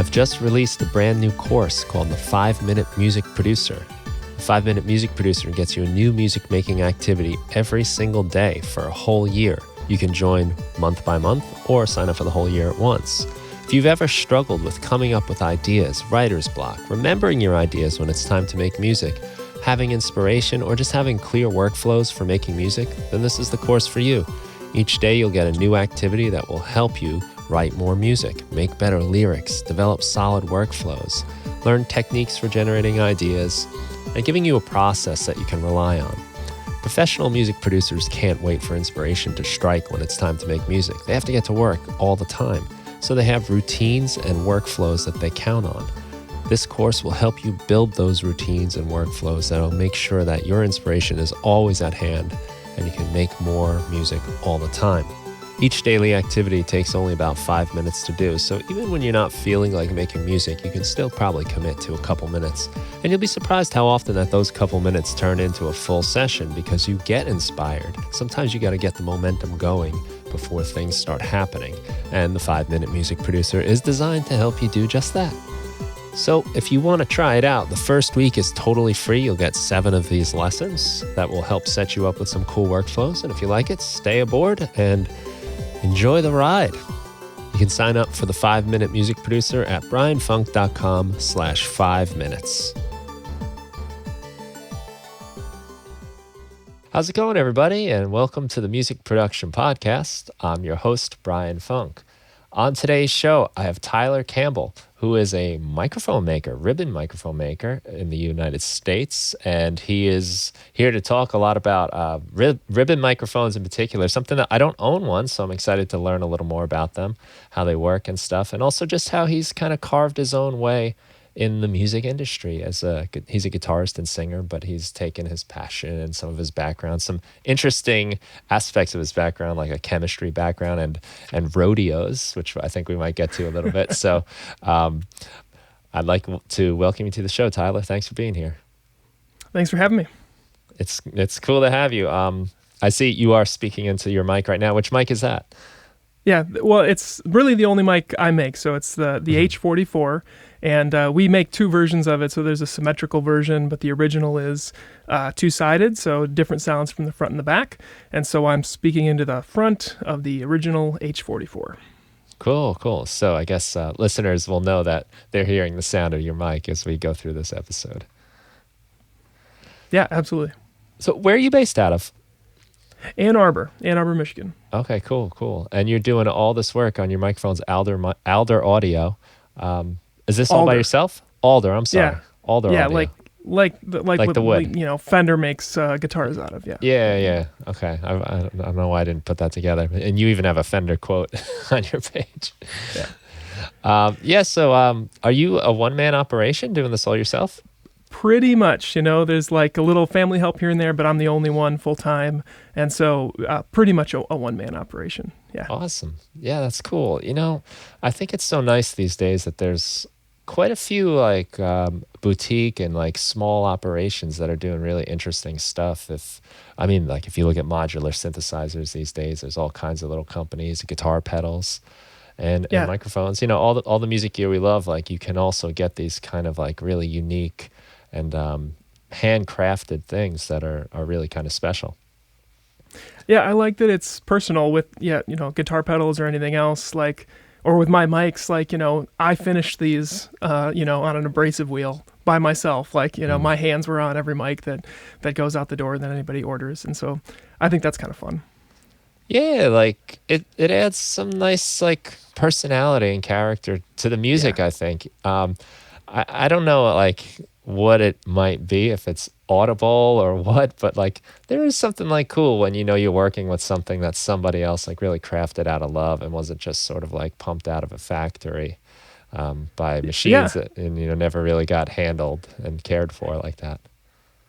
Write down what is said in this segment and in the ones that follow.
I've just released a brand new course called the 5-Minute Music Producer. The 5-Minute Music Producer gets you a new music making activity every single day for a whole year. You can join month by month or sign up for the whole year at once. If you've ever struggled with coming up with ideas, writer's block, remembering your ideas when it's time to make music, having inspiration, or just having clear workflows for making music, then this is the course for you. Each day you'll get a new activity that will help you write more music, make better lyrics, develop solid workflows, learn techniques for generating ideas, and giving you a process that you can rely on. Professional music producers can't wait for inspiration to strike when it's time to make music. They have to get to work all the time, so they have routines and workflows that they count on. This course will help you build those routines and workflows that will make sure that your inspiration is always at hand and you can make more music all the time. Each daily activity takes only about 5 minutes to do, so even when you're not feeling like making music, you can still probably commit to a couple minutes. And you'll be surprised how often that those couple minutes turn into a full session because you get inspired. Sometimes you got to get the momentum going before things start happening, and the 5-Minute Music Producer is designed to help you do just that. So if you want to try it out, the first week is totally free. You'll get 7 of these lessons that will help set you up with some cool workflows. And if you like it, stay aboard and enjoy the ride. You can sign up for the 5-Minute Music Producer at brianfunk.com/5minutes. How's it going, everybody? And welcome to the Music Production Podcast. I'm your host, Brian Funk. On today's show, I have Tyler Campbell, who is a microphone maker, ribbon microphone maker in the United States. And he is here to talk a lot about ribbon microphones in particular, something that I don't own one, so I'm excited to learn a little more about them, how they work and stuff, and also just how he's kind of carved his own way in the music industry. He's a guitarist and singer, but he's taken his passion and some of his background, some interesting aspects of his background, like a chemistry background and rodeos, which I think we might get to a little bit. So I'd like to welcome you to the show, Tyler. Thanks for being here. Thanks for having me. It's cool to have you. I see you are speaking into your mic right now. Which mic is that? Yeah, well, it's really the only mic I make. So it's the H44, and we make 2 versions of it. So there's a symmetrical version, but the original is 2-sided, so different sounds from the front and the back. And so I'm speaking into the front of the original H44. Cool. So I guess listeners will know that they're hearing the sound of your mic as we go through this episode. Yeah, absolutely. So where are you based out of? Ann Arbor, Michigan. Okay, cool. And you're doing all this work on your microphones, Alder Audio. Is this all by yourself? Alder, I'm sorry. Yeah. Alder Audio. Yeah, like what, the wood. Fender makes guitars out of. Yeah. Yeah. Okay. I don't know why I didn't put that together. And you even have a Fender quote on your page. Yeah. So are you a one-man operation doing this all yourself? Pretty much, there's like a little family help here and there, but I'm the only one full time. And so pretty much a one-man operation. Yeah. Awesome. Yeah, that's cool. I think it's so nice these days that there's quite a few like boutique and like small operations that are doing really interesting stuff. If you look at modular synthesizers these days, there's all kinds of little companies, guitar pedals and microphones. All the music gear we love, like you can also get these kind of like really unique and handcrafted things that are really kind of special. Yeah, I like that it's personal with, guitar pedals or anything else, or with my mics, I finished these, on an abrasive wheel by myself. My hands were on every mic that goes out the door that anybody orders. And so I think that's kind of fun. Yeah, like it adds some nice like personality and character to the music, I think. I don't know like what it might be, if it's audible or what, but like there is something like cool when you're working with something that somebody else like really crafted out of love and wasn't just sort of like pumped out of a factory by machines that never really got handled and cared for like that.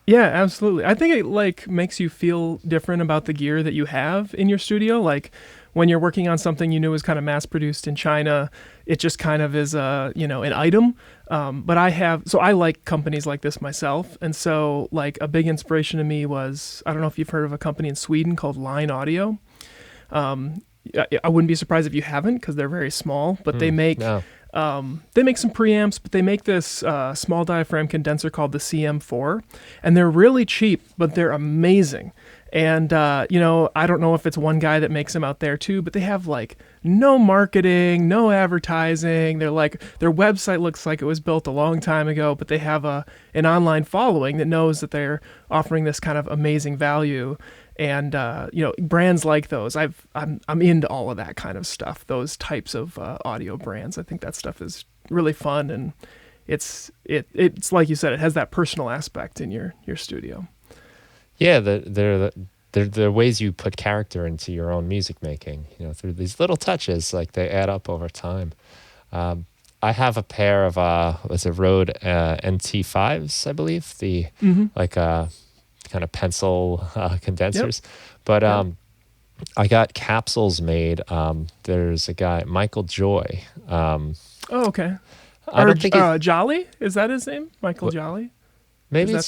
Yeah, absolutely. I think it like makes you feel different about the gear that you have in your studio. Like when you're working on something you knew was kind of mass produced in China, it just kind of is an item. But I like companies like this myself. And so like a big inspiration to me was, I don't know if you've heard of a company in Sweden called Line Audio. I wouldn't be surprised if you haven't, because they're very small, but they make They make some preamps, but they make this small diaphragm condenser called the CM4, and they're really cheap, but they're amazing. And, I don't know if it's one guy that makes them out there too, but they have like no marketing, no advertising. They're like, their website looks like it was built a long time ago, but they have an online following that knows that they're offering this kind of amazing value. And, brands like those, I'm into all of that kind of stuff, those types of audio brands. I think that stuff is really fun. And it's like you said, it has that personal aspect in your studio. Yeah, they're the ways you put character into your own music making, through these little touches, like they add up over time. I have a pair of Rode NT5s, I believe, the kind of pencil condensers. Yep. But I got capsules made. There's a guy, Michael Joy. Okay. I don't think Jolly? Is that his name? Michael Jolly? Maybe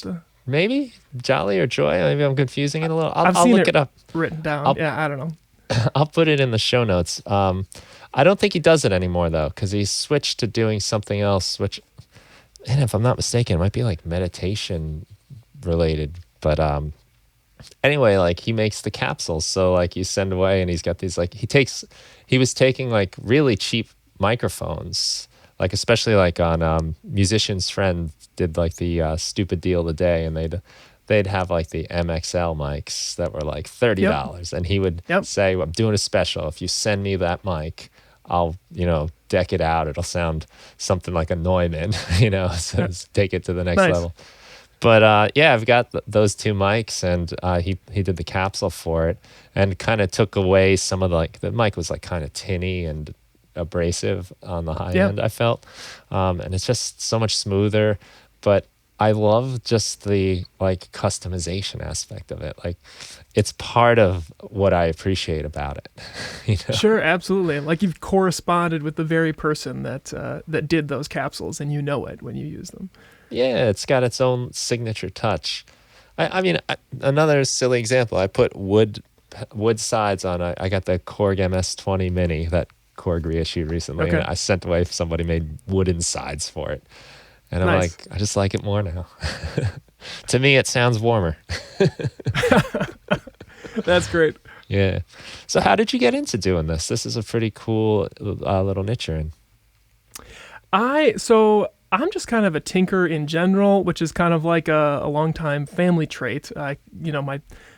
maybe Jolly or Joy. Maybe I'm confusing it a little. I'll seen look it up. Written down. I don't know. I'll put it in the show notes. I don't think he does it anymore though, because he switched to doing something else, which, and if I'm not mistaken, it might be like meditation related. But anyway, like he makes the capsules, so like you send away, and he's got these like he was taking like really cheap microphones, like especially like on Musician's Friend did like the stupid deal of the day, and they'd have like the MXL mics that were like $30, and he would say, I'm doing a special. If you send me that mic, I'll deck it out. It'll sound something like a Neumann, so take it to the next level. But I've got those two mics, and he did the capsule for it, and kind of took away some of the mic was like kind of tinny and abrasive on the high end, I felt, and it's just so much smoother. But I love just the like customization aspect of it. Like it's part of what I appreciate about it. Sure, absolutely. Like you've corresponded with the very person that did those capsules, and it when you use them. Yeah, it's got its own signature touch. I mean, another silly example. I put wood sides on. I got the Korg MS-20 Mini, that Korg reissued recently. Okay. And I sent away if somebody made wooden sides for it. And I'm like, I just like it more now. To me, it sounds warmer. That's great. Yeah. So how did you get into doing this? This is a pretty cool little niche you're in. I'm just kind of a tinker in general, which is kind of like a long-time family trait.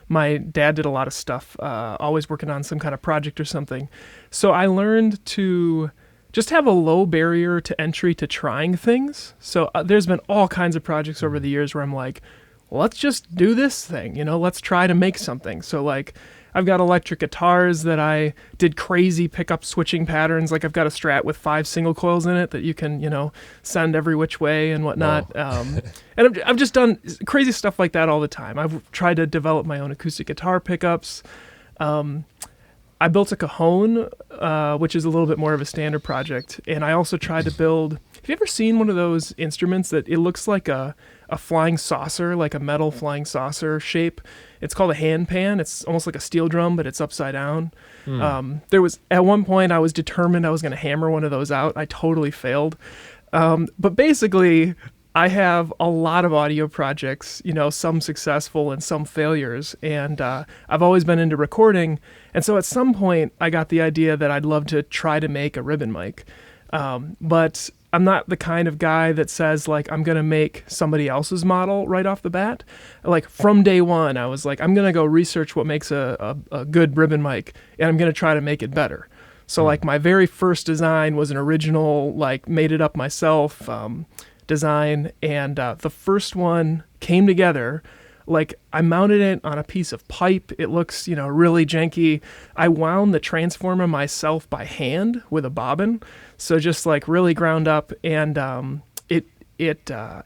My dad did a lot of stuff, always working on some kind of project or something. So I learned to just have a low barrier to entry to trying things. So there's been all kinds of projects over the years where I'm like, well, let's just do this thing, let's try to make something. So like I've got electric guitars that I did crazy pickup switching patterns. Like I've got a Strat with 5 single coils in it that you can, send every which way and whatnot. And I've just done crazy stuff like that all the time. I've tried to develop my own acoustic guitar pickups. I built a cajon, which is a little bit more of a standard project. And I also tried to build, have you ever seen one of those instruments that it looks like a flying saucer, like a metal flying saucer shape? It's called a hand pan. It's almost like a steel drum, but it's upside down. There was, at one point, I was determined I was going to hammer one of those out. I totally failed. But basically, I have a lot of audio projects, some successful and some failures. And I've always been into recording. And so at some point, I got the idea that I'd love to try to make a ribbon mic. But I'm not the kind of guy that says, like, I'm going to make somebody else's model right off the bat. Like, from day one, I was like, I'm going to go research what makes a good ribbon mic, and I'm going to try to make it better. So, like, my very first design was an original, like, made it up myself design, and the first one came together. Like, I mounted it on a piece of pipe. It looks, really janky. I wound the transformer myself by hand with a bobbin. So just like really ground up, and it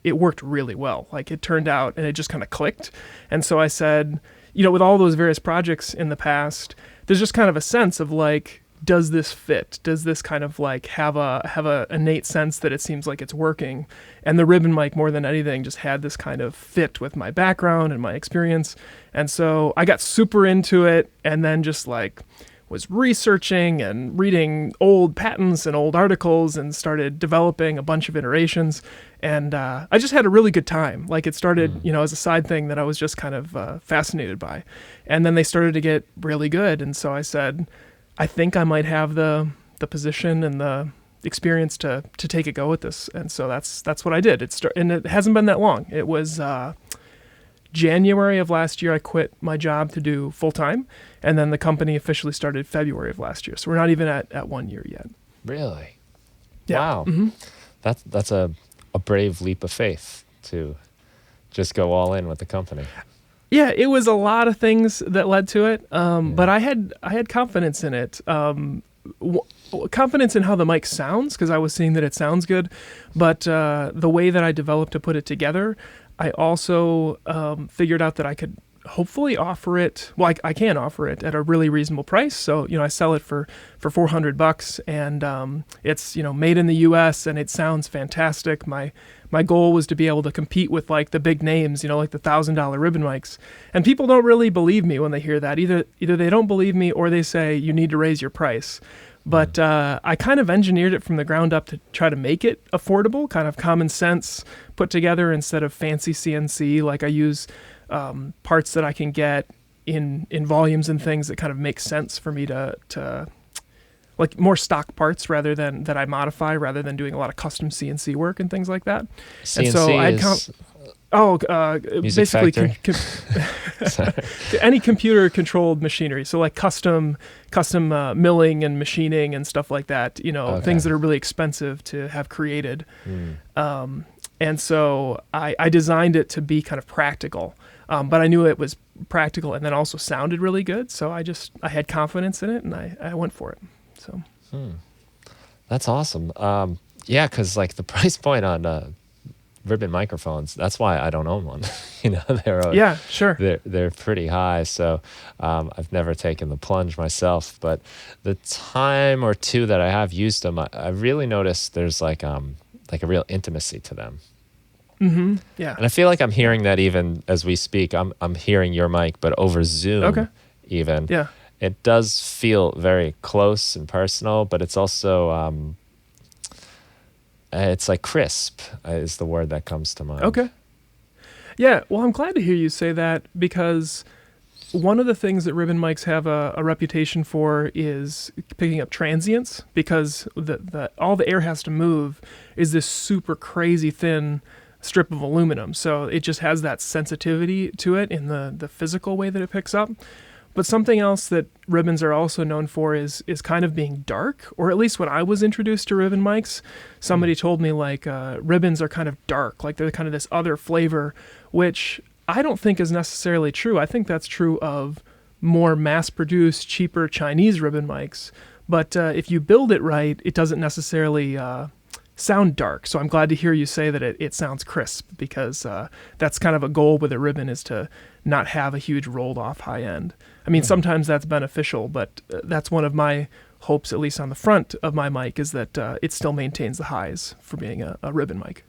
worked really well. Like it turned out, and it just kind of clicked. And so I said, with all those various projects in the past, there's just kind of a sense of like, does this fit? Does this kind of like have a innate sense that it seems like it's working? And the ribbon mic, more than anything, just had this kind of fit with my background and my experience. And so I got super into it, and then just like was researching and reading old patents and old articles and started developing a bunch of iterations. And I just had a really good time. Like it started, as a side thing that I was just kind of fascinated by. And then they started to get really good. And so I said, I think I might have the position and the experience to take a go at this. And so that's what I did. And it hasn't been that long. It was January of last year, I quit my job to do full time, and then the company officially started February of last year. So we're not even at 1 year yet. Really? Yeah. Wow. Mm-hmm. That's a brave leap of faith to just go all in with the company. Yeah, it was a lot of things that led to it, but I had confidence in it. Confidence in how the mic sounds, because I was seeing that it sounds good, but the way that I developed to put it together, I also figured out that I could hopefully offer it. Well, I can offer it at a really reasonable price. So I sell it for $400, and it's made in the U.S. and it sounds fantastic. My goal was to be able to compete with like the big names, like the $1,000 ribbon mics. And people don't really believe me when they hear that. Either they don't believe me or they say you need to raise your price. But I kind of engineered it from the ground up to try to make it affordable, kind of common sense put together instead of fancy CNC. Like I use parts that I can get in volumes and things that kind of make sense for me to like more stock parts rather than that I modify, rather than doing a lot of custom CNC work and things like that. CNC and so Music basically any computer controlled machinery. So like custom milling and machining and stuff like that, things that are really expensive to have created. And so I designed it to be kind of practical, but I knew it was practical and then also sounded really good. So I had confidence in it and I went for it. So that's awesome. Yeah, because like the price point on ribbon microphones, that's why I don't own one. They're pretty high. So I've never taken the plunge myself, but the time or two that I have used them, I really noticed there's like a real intimacy to them. Mm-hmm. Yeah. And I feel like I'm hearing that even as we speak. I'm hearing your mic, but over Zoom even. Yeah. It does feel very close and personal, but it's also it's like crisp is the word that comes to mind. Okay. Yeah, well, I'm glad to hear you say that, because one of the things that ribbon mics have a reputation for is picking up transients, because all the air has to move is this super crazy thin strip of aluminum. So it just has that sensitivity to it in the physical way that it picks up. But something else that ribbons are also known for is kind of being dark, or at least when I was introduced to ribbon mics, somebody told me like ribbons are kind of dark, like they're kind of this other flavor, which I don't think is necessarily true. I think that's true of more mass-produced, cheaper Chinese ribbon mics. But if you build it right, it doesn't necessarily sound dark. So I'm glad to hear you say that it sounds crisp, because that's kind of a goal with a ribbon, is to not have a huge rolled off high end. I mean, sometimes that's beneficial, but that's one of my hopes, at least on the front of my mic, is that it still maintains the highs for being a ribbon mic.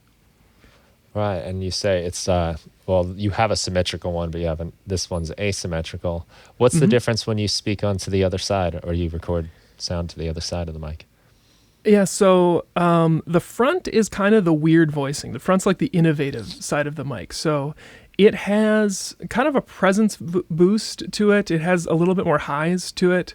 Right, and you say it's, you have a symmetrical one, but this one's asymmetrical. What's the difference when you speak onto the other side, or you record sound to the other side of the mic? Yeah, so the front is kind of the weird voicing. The front's like the innovative side of the mic. So it has kind of a presence boost to it. It has a little bit more highs to it.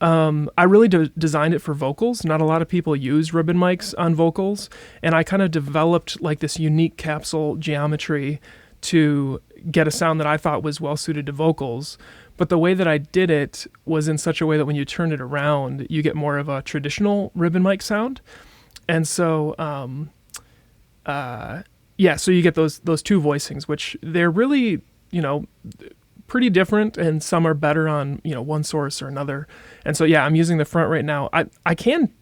I really designed it for vocals. Not a lot of people use ribbon mics on vocals, and I kind of developed like this unique capsule geometry to get a sound that I thought was well suited to vocals. But the way that I did it was in such a way that when you turn it around, you get more of a traditional ribbon mic sound. And so, so you get those two voicings, which they're really, pretty different, and some are better on, one source or another. And so, I'm using the front right now. I can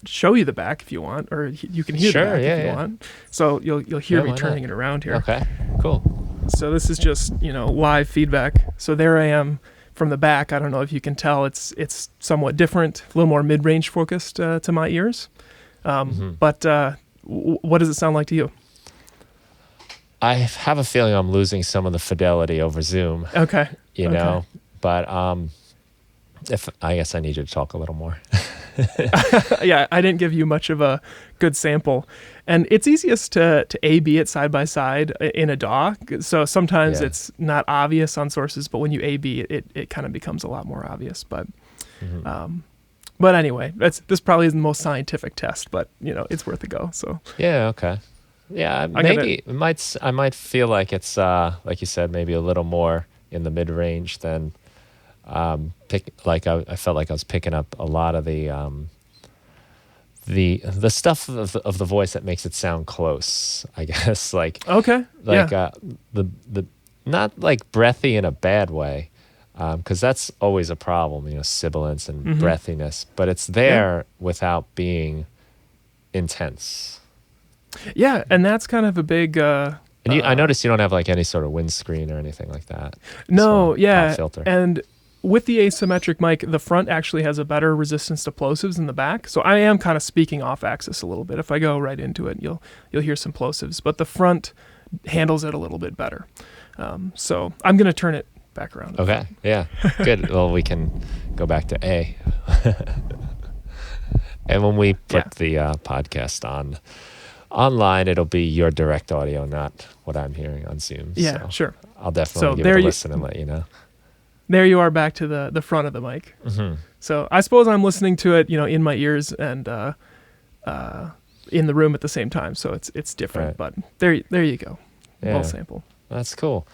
show you the back if you want, or you can hear the back if you want. So you'll hear me turning it around here. Okay, cool. So this is just, live feedback. So there I am from the back. I don't know if you can tell, it's somewhat different, a little more mid-range focused to my ears. But what does it sound like to you? I have a feeling I'm losing some of the fidelity over Zoom. Okay. But If I guess I need you to talk a little more. Yeah, I didn't give you much of a good sample. And it's easiest to A/B it side by side in a DAW. So sometimes Yeah. it's not obvious on sources, but when you A/B it kind of becomes a lot more obvious. But anyway, this probably isn't the most scientific test, but it's worth a go. So Yeah. Okay. Yeah. Maybe I might feel like it's like you said, maybe a little more in the mid range than I felt like I was picking up a lot of the stuff of the voice that makes it sound close, I guess. okay, the not like breathy in a bad way, because that's always a problem, sibilance and breathiness, but it's there without being intense. Yeah, and that's kind of a big. And I noticed you don't have like any sort of windscreen or anything like that. No, Pop filter. And with the asymmetric mic, the front actually has a better resistance to plosives than the back. So I am kind of speaking off axis a little bit. If I go right into it, you'll hear some plosives, but the front handles it a little bit better. So I'm going to turn it back around. Okay. Yeah. Good. Well, we can go back to A. And when we put the podcast online, it'll be your direct audio, not what I'm hearing on Zoom. Yeah, so sure. I'll definitely give it a listen and let you know. There you are, back to the front of the mic. Mm-hmm. So I suppose I'm listening to it, in my ears and in the room at the same time. So it's different, Right. but there you go. Yeah. Full sample. That's cool.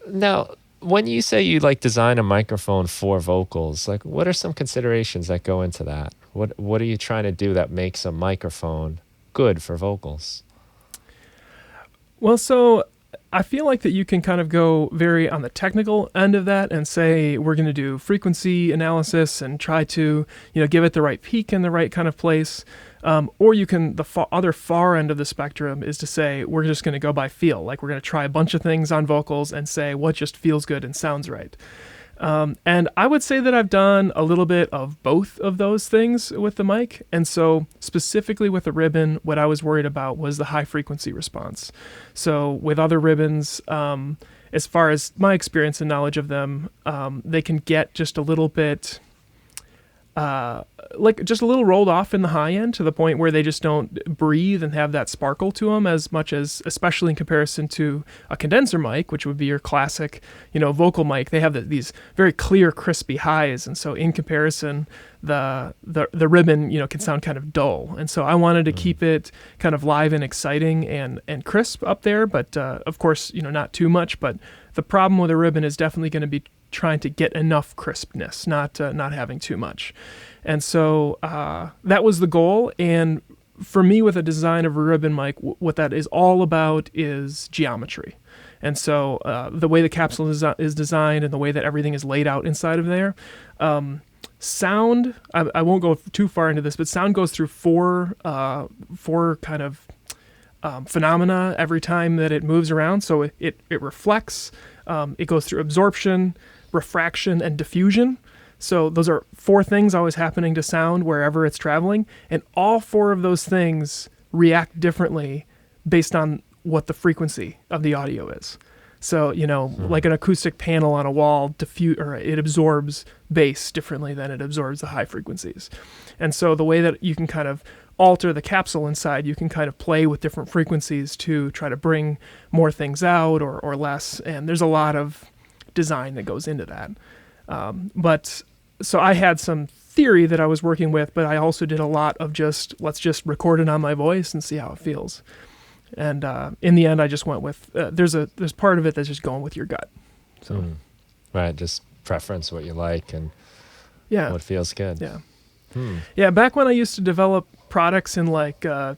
Now, when you say you design a microphone for vocals, what are some considerations that go into that? What are you trying to do that makes a microphone good for vocals? Well, so I feel like that you can kind of go very on the technical end of that and say we're going to do frequency analysis and try to give it the right peak in the right kind of place. Or you can, the other far end of the spectrum is to say we're just going to go by feel. We're going to try a bunch of things on vocals and say what just feels good and sounds right. And I would say that I've done a little bit of both of those things with the mic. And so specifically with the ribbon, what I was worried about was the high frequency response. So with other ribbons, as far as my experience and knowledge of them, they can get just a little bit just a little rolled off in the high end to the point where they just don't breathe and have that sparkle to them as much as, especially in comparison to a condenser mic, which would be your classic, vocal mic. They have these very clear, crispy highs. And so in comparison, the ribbon, can sound kind of dull. And so I wanted to keep it kind of live and exciting and crisp up there. But of course, not too much. But the problem with a ribbon is definitely going to be trying to get enough crispness, not having too much. And so that was the goal. And for me, with a design of a ribbon mic, what that is all about is geometry. And so the way the capsule is designed and the way that everything is laid out inside of there, sound, I won't go too far into this, but sound goes through four kind of phenomena every time that it moves around. So it reflects, it goes through absorption, refraction, and diffusion. So those are four things always happening to sound wherever it's traveling, and all four of those things react differently based on what the frequency of the audio is. So, like an acoustic panel on a wall, it absorbs bass differently than it absorbs the high frequencies. And so the way that you can kind of alter the capsule inside, you can kind of play with different frequencies to try to bring more things out or less. And there's a lot of design that goes into that. But so I had some theory that I was working with, but I also did a lot of let's just record it on my voice and see how it feels. And in the end, I just went with, there's part of it that's just going with your gut. So, Right. Just preference, what you like and what feels good. Yeah. Yeah. Back when I used to develop products in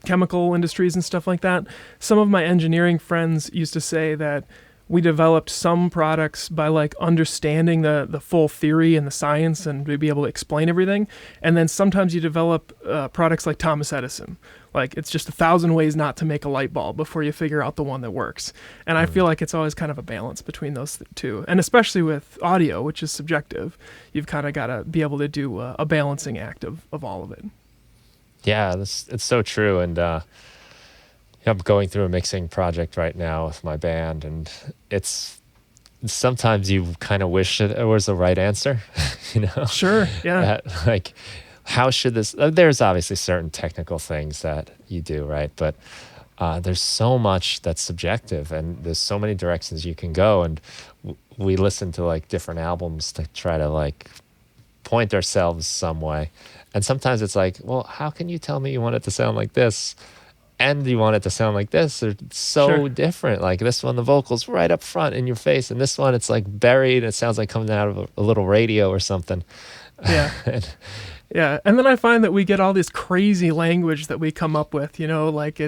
chemical industries and stuff like that, some of my engineering friends used to say that we developed some products by understanding the full theory and the science and to be able to explain everything. And then sometimes you develop products like Thomas Edison. It's just 1,000 ways not to make a light bulb before you figure out the one that works. And I feel like it's always kind of a balance between those two. And especially with audio, which is subjective, you've kind of got to be able to do a balancing act of all of it. Yeah, it's so true. And I'm going through a mixing project right now with my band, and it's sometimes you kind of wish that there was a right answer, you know? Sure. Yeah. Like, how should this, there's obviously certain technical things that you do, right? But there's so much that's subjective, and there's so many directions you can go. And we listen to like different albums to try to like point ourselves some way. And sometimes it's like, well, how can you tell me you want it to sound like this and you want it to sound like this? They're so Sure. different. Like this one, the vocals right up front in your face, and this one, it's like buried. And it sounds like coming out of a little radio or something. Yeah. Yeah, and then I find that we get all this crazy language that we come up with. Like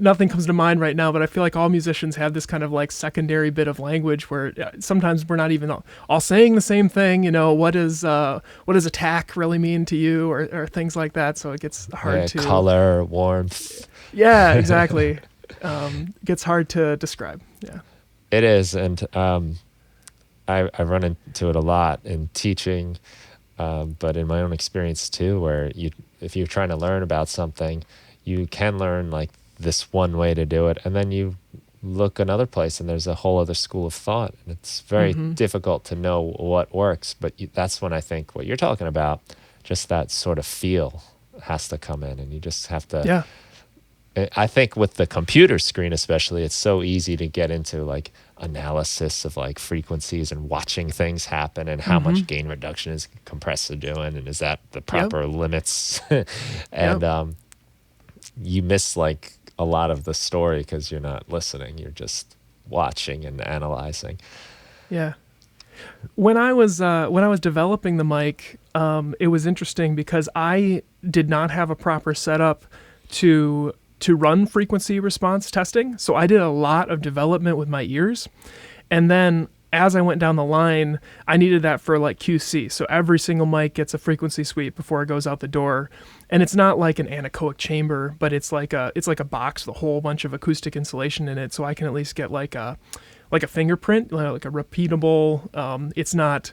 nothing comes to mind right now, but I feel like all musicians have this kind of like secondary bit of language where sometimes we're not even all saying the same thing. What does attack really mean to you, or things like that? So it gets hard to color, warmth. Yeah, exactly. Gets hard to describe. Yeah, it is, and I run into it a lot in teaching. But in my own experience too, where if you're trying to learn about something, you can learn like this one way to do it, and then you look another place and there's a whole other school of thought, and it's very difficult to know what works. But that's when I think what you're talking about, just that sort of feel has to come in, and you just have to. Yeah. I think with the computer screen especially, it's so easy to get into like analysis of like frequencies and watching things happen and how much gain reduction is compressor doing, and is that the proper limits? And you miss like a lot of the story because you're not listening, you're just watching and analyzing. Yeah. When I was developing the mic, it was interesting because I did not have a proper setup to run frequency response testing. So I did a lot of development with my ears. And then as I went down the line, I needed that for like QC. So every single mic gets a frequency sweep before it goes out the door. And it's not like an anechoic chamber, but it's like a box with a whole bunch of acoustic insulation in it. So I can at least get like a fingerprint, like a repeatable, it's not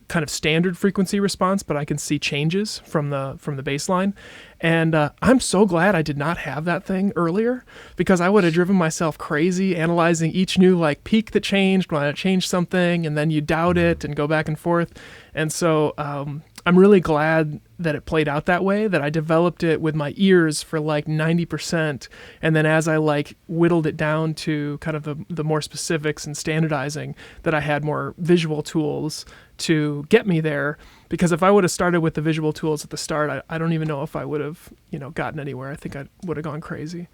kind of standard frequency response, but I can see changes from the baseline. And I'm so glad I did not have that thing earlier, because I would have driven myself crazy analyzing each new like peak that changed when I changed something, and then you doubt it and go back and forth. And so I'm really glad that it played out that way, that I developed it with my ears for like 90%. And then as I like whittled it down to kind of the more specifics and standardizing, that I had more visual tools to get me there. Because if I would have started with the visual tools at the start, I don't even know if I would have, gotten anywhere. I think I would have gone crazy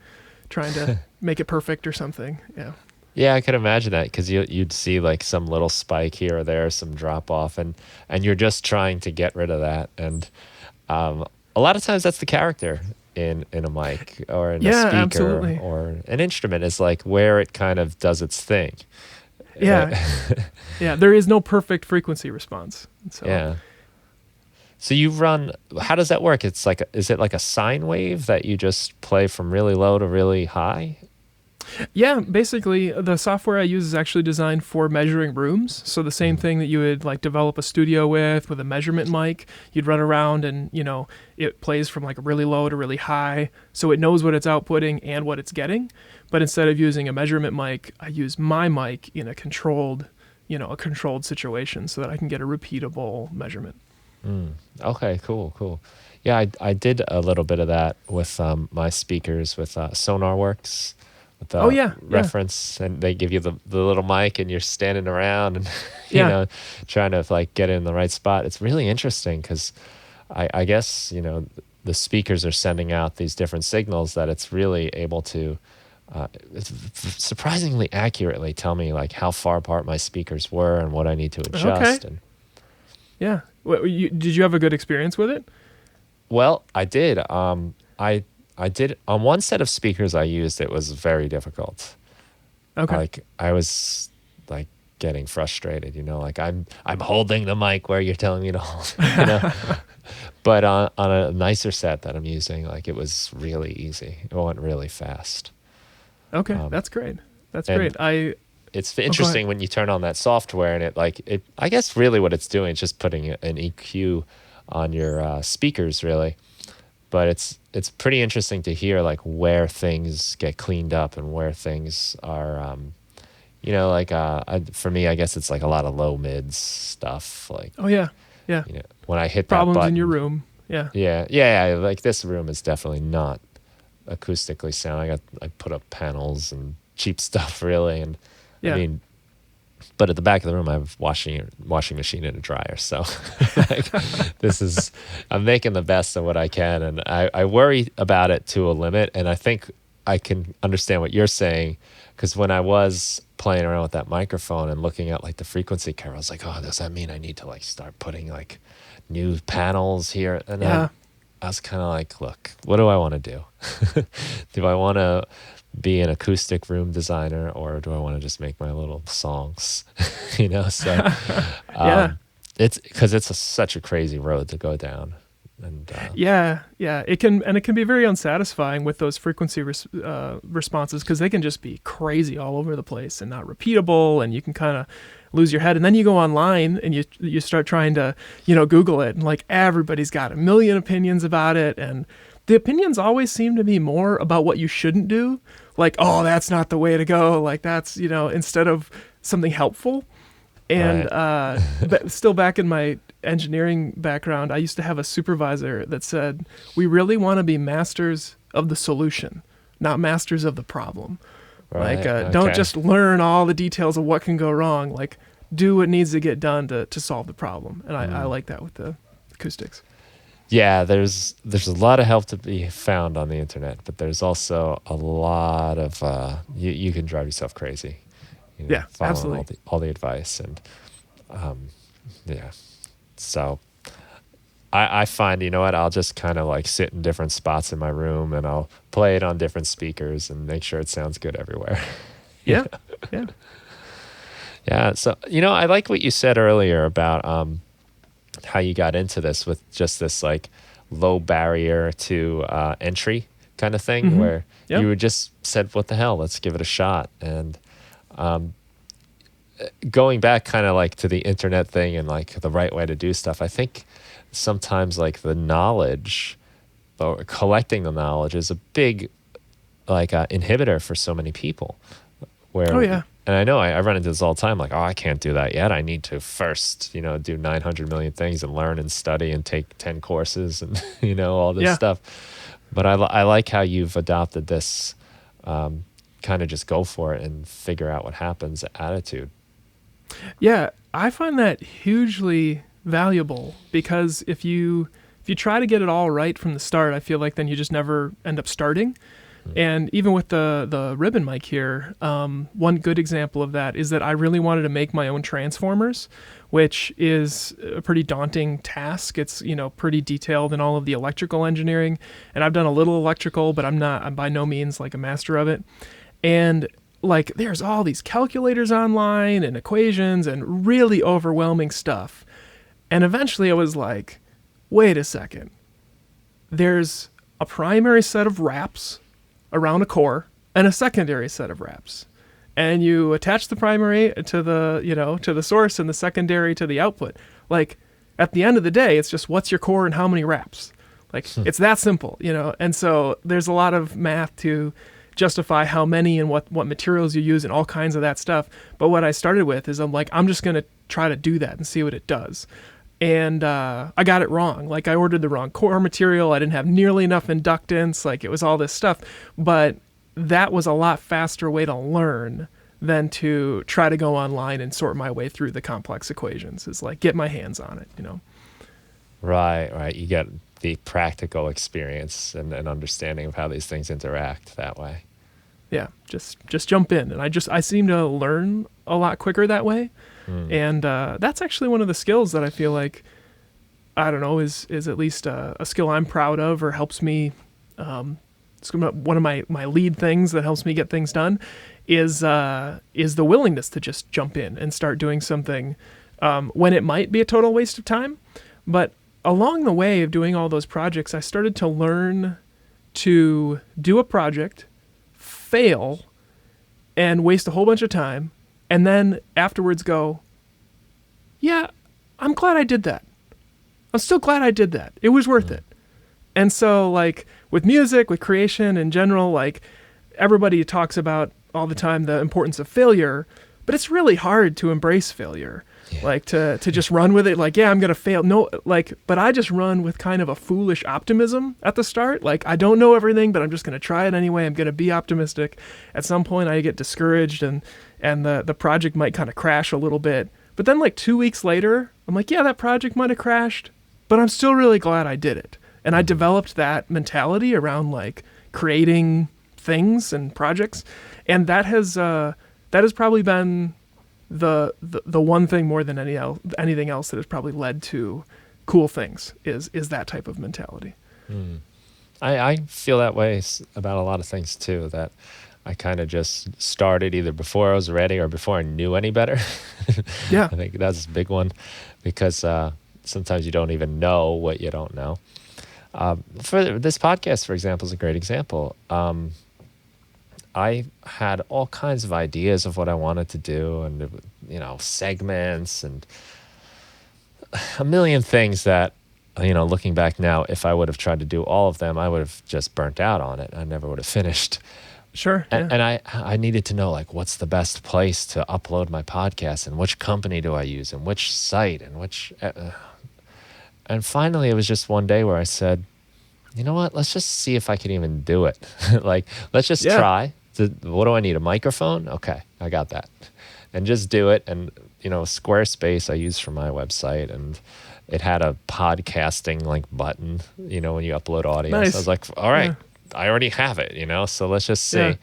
trying to make it perfect or something. Yeah. Yeah, I could imagine that, because you'd see like some little spike here or there, some drop off, and you're just trying to get rid of that. And a lot of times that's the character in a mic or in a speaker absolutely. Or an instrument, is like where it kind of does its thing. Yeah. Yeah, there is no perfect frequency response. So. Yeah. So how does that work? Is it like a sine wave that you just play from really low to really high? Yeah, basically the software I use is actually designed for measuring rooms. So the same thing that you would like develop a studio with a measurement mic, you'd run around and, it plays from like really low to really high. So it knows what it's outputting and what it's getting. But instead of using a measurement mic, I use my mic in a controlled situation so that I can get a repeatable measurement. Okay, cool. Yeah, I did a little bit of that with my speakers with SonarWorks. With the reference, and they give you the little mic, and you're standing around and trying to like get in the right spot. It's really interesting because I guess the speakers are sending out these different signals that it's really able to surprisingly accurately tell me like how far apart my speakers were and what I need to adjust. Okay. Yeah. Did you have a good experience with it? Well, I did. I did on one set of speakers I used. It was very difficult. Okay. Like I was like getting frustrated, like I'm holding the mic where you're telling me to hold, But on a nicer set that I'm using, like it was really easy. It went really fast. Okay, that's great. That's great. It's interesting when you turn on that software and it I guess really what it's doing is just putting an EQ on your speakers really. But it's pretty interesting to hear like where things get cleaned up and where things are, like for me, I guess it's like a lot of low mids stuff. Like, Oh yeah, yeah. When I hit Problems that button, in your room. Yeah. Yeah. Like this room is definitely not acoustically sound. I put up panels and cheap stuff really, and Yeah. I mean, but at the back of the room I have washing machine and a dryer, so like, I'm making the best of what I can, and I worry about it to a limit, and I think I can understand what you're saying, because when I was playing around with that microphone and looking at like the frequency curve, I was like, oh, does that mean I need to like start putting like new panels here? And Yeah. I was kind of like, look, what do I want to do? Do I want to be an acoustic room designer, or do I want to just make my little songs? So Yeah. it's because it's such a crazy road to go down. And Yeah. It can be very unsatisfying with those frequency responses, because they can just be crazy all over the place and not repeatable, and you can kind of lose your head. And then you go online and you start trying to Google it, and like everybody's got a million opinions about it, and the opinions always seem to be more about what you shouldn't do, like, oh, that's not the way to go, like that's instead of something helpful. And right. But still, back in my engineering background, I used to have a supervisor that said, we really want to be masters of the solution, not masters of the problem. Right. Like, don't just learn all the details of what can go wrong. Like, do what needs to get done to solve the problem. And I like that with the acoustics. Yeah, there's a lot of help to be found on the internet, but there's also a lot of you can drive yourself crazy. Yeah, following absolutely. all the advice, and yeah. So I find, I'll just kind of like sit in different spots in my room, and I'll play it on different speakers and make sure it sounds good everywhere. Yeah, yeah. Yeah. So I like what you said earlier about how you got into this with just this like low barrier to entry kind of thing, where Yep. you were just said, what the hell, let's give it a shot. And going back kind of like to the internet thing and like the right way to do stuff, I think sometimes like the knowledge or collecting the knowledge is a big like inhibitor for so many people, where Oh yeah. and I know I run into this all the time, like, oh, I can't do that yet. I need to first, do 900 million things and learn and study and take 10 courses and, all this stuff. But I like how you've adopted this kind of just go for it and figure out what happens attitude. Yeah, I find that hugely valuable, because if you try to get it all right from the start, I feel like then you just never end up starting. And even with the ribbon mic here, one good example of that is that I really wanted to make my own transformers, which is a pretty daunting task. It's, pretty detailed in all of the electrical engineering, and I've done a little electrical, but I'm by no means like a master of it. And like, there's all these calculators online and equations and really overwhelming stuff. And eventually I was like, wait a second. There's a primary set of wraps around a core and a secondary set of wraps, and you attach the primary to the source and the secondary to the output. Like, at the end of the day, it's just what's your core and how many wraps. Like, it's that simple, and so there's a lot of math to justify how many and what materials you use and all kinds of that stuff. But what I started with is I'm just going to try to do that and see what it does. And I got it wrong. Like, I ordered the wrong core material. I didn't have nearly enough inductance. Like, it was all this stuff. But that was a lot faster way to learn than to try to go online and sort my way through the complex equations. Is like, get my hands on it, Right. You get the practical experience and understanding of how these things interact that way. Yeah, just jump in. And I seem to learn a lot quicker that way. And that's actually one of the skills that I feel like, I don't know, is at least a skill I'm proud of, or helps me. It's one of my lead things that helps me get things done is the willingness to just jump in and start doing something when it might be a total waste of time. But along the way of doing all those projects, I started to learn to do a project, fail, and waste a whole bunch of time, and then afterwards go, yeah, I'm glad I did that. I'm still glad I did that. It was worth it. And so, like, with music, with creation in general, like everybody talks about all the time the importance of failure, but it's really hard to embrace failure. Yeah. Like to just run with it, like, yeah, I'm going to fail. No, like, but I just run with kind of a foolish optimism at the start. Like, I don't know everything, but I'm just going to try it anyway. I'm going to be optimistic. At some point I get discouraged and the project might kind of crash a little bit. But then like 2 weeks later, I'm like, yeah, that project might have crashed, but I'm still really glad I did it. And I developed that mentality around like creating things and projects. And that has probably been the one thing more than anything else that has probably led to cool things is that type of mentality. I feel that way about a lot of things too, that I kind of just started either before I was ready or before I knew any better. Yeah. I think that's a big one, because sometimes you don't even know what you don't know. For this podcast, for example, is a great example. I had all kinds of ideas of what I wanted to do, and segments and a million things that, looking back now, if I would have tried to do all of them, I would have just burnt out on it. I never would have finished. Sure. And I needed to know, like, what's the best place to upload my podcast, and which company do I use, and which site, and which... And finally, it was just one day where I said, you know what, let's just see if I can even do it. Like, let's just try. What do I need? A microphone? Okay, I got that. And just do it. And, Squarespace I use for my website, and it had a podcasting like button, when you upload audio. Nice. So I was like, all right, I already have it, so let's just see. Yeah.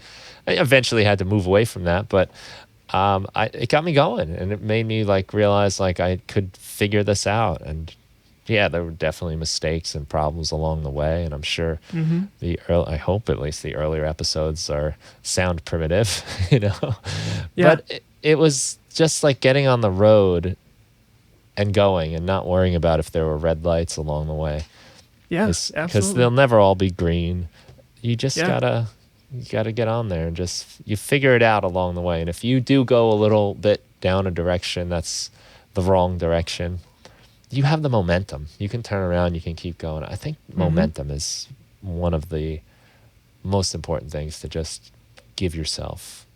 I eventually had to move away from that, but it got me going, and it made me like realize like I could figure this out. And yeah, there were definitely mistakes and problems along the way, and I'm sure I hope at least the earlier episodes sound primitive, Yeah. But it was just like getting on the road and going and not worrying about if there were red lights along the way. Yeah, absolutely. Because they'll never all be green. You just gotta get on there and you figure it out along the way. And if you do go a little bit down a direction that's the wrong direction, you have the momentum. You can turn around, you can keep going. I think momentum is one of the most important things to just give yourself.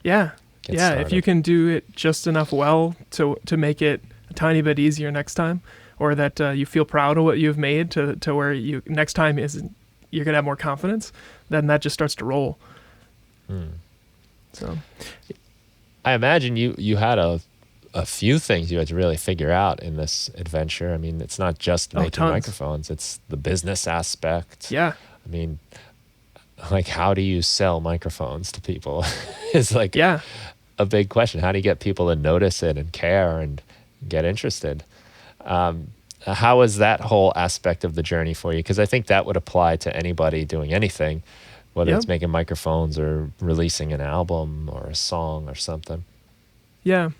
Yeah. Get yeah. started. If you can do it just enough well to make it a tiny bit easier next time, or that you feel proud of what you've made to where you next time you're going to have more confidence, then that just starts to roll. So I imagine you had a few things you had to really figure out in this adventure. I mean, it's not just making microphones, it's the business aspect. Yeah. I mean, like, how do you sell microphones to people is like a big question. How do you get people to notice it and care and get interested? How was that whole aspect of the journey for you? Because I think that would apply to anybody doing anything, whether it's making microphones or releasing an album or a song or something. Yeah.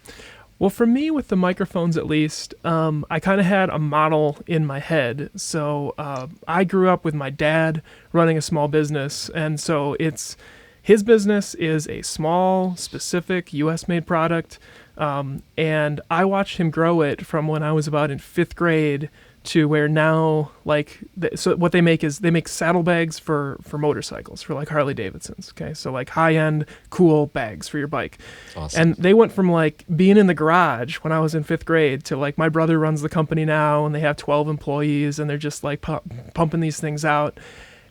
Well, for me, with the microphones at least, I kind of had a model in my head. So I grew up with my dad running a small business, and so his business is a small, specific, U.S.-made product, and I watched him grow it from when I was about in 5th grade to where now, like, so what they make is they make saddlebags for motorcycles, for like Harley Davidsons. Okay, so like high-end, cool bags for your bike. Awesome. And they went from like being in the garage when I was in 5th grade to like my brother runs the company now, and they have 12 employees, and they're just like pumping these things out.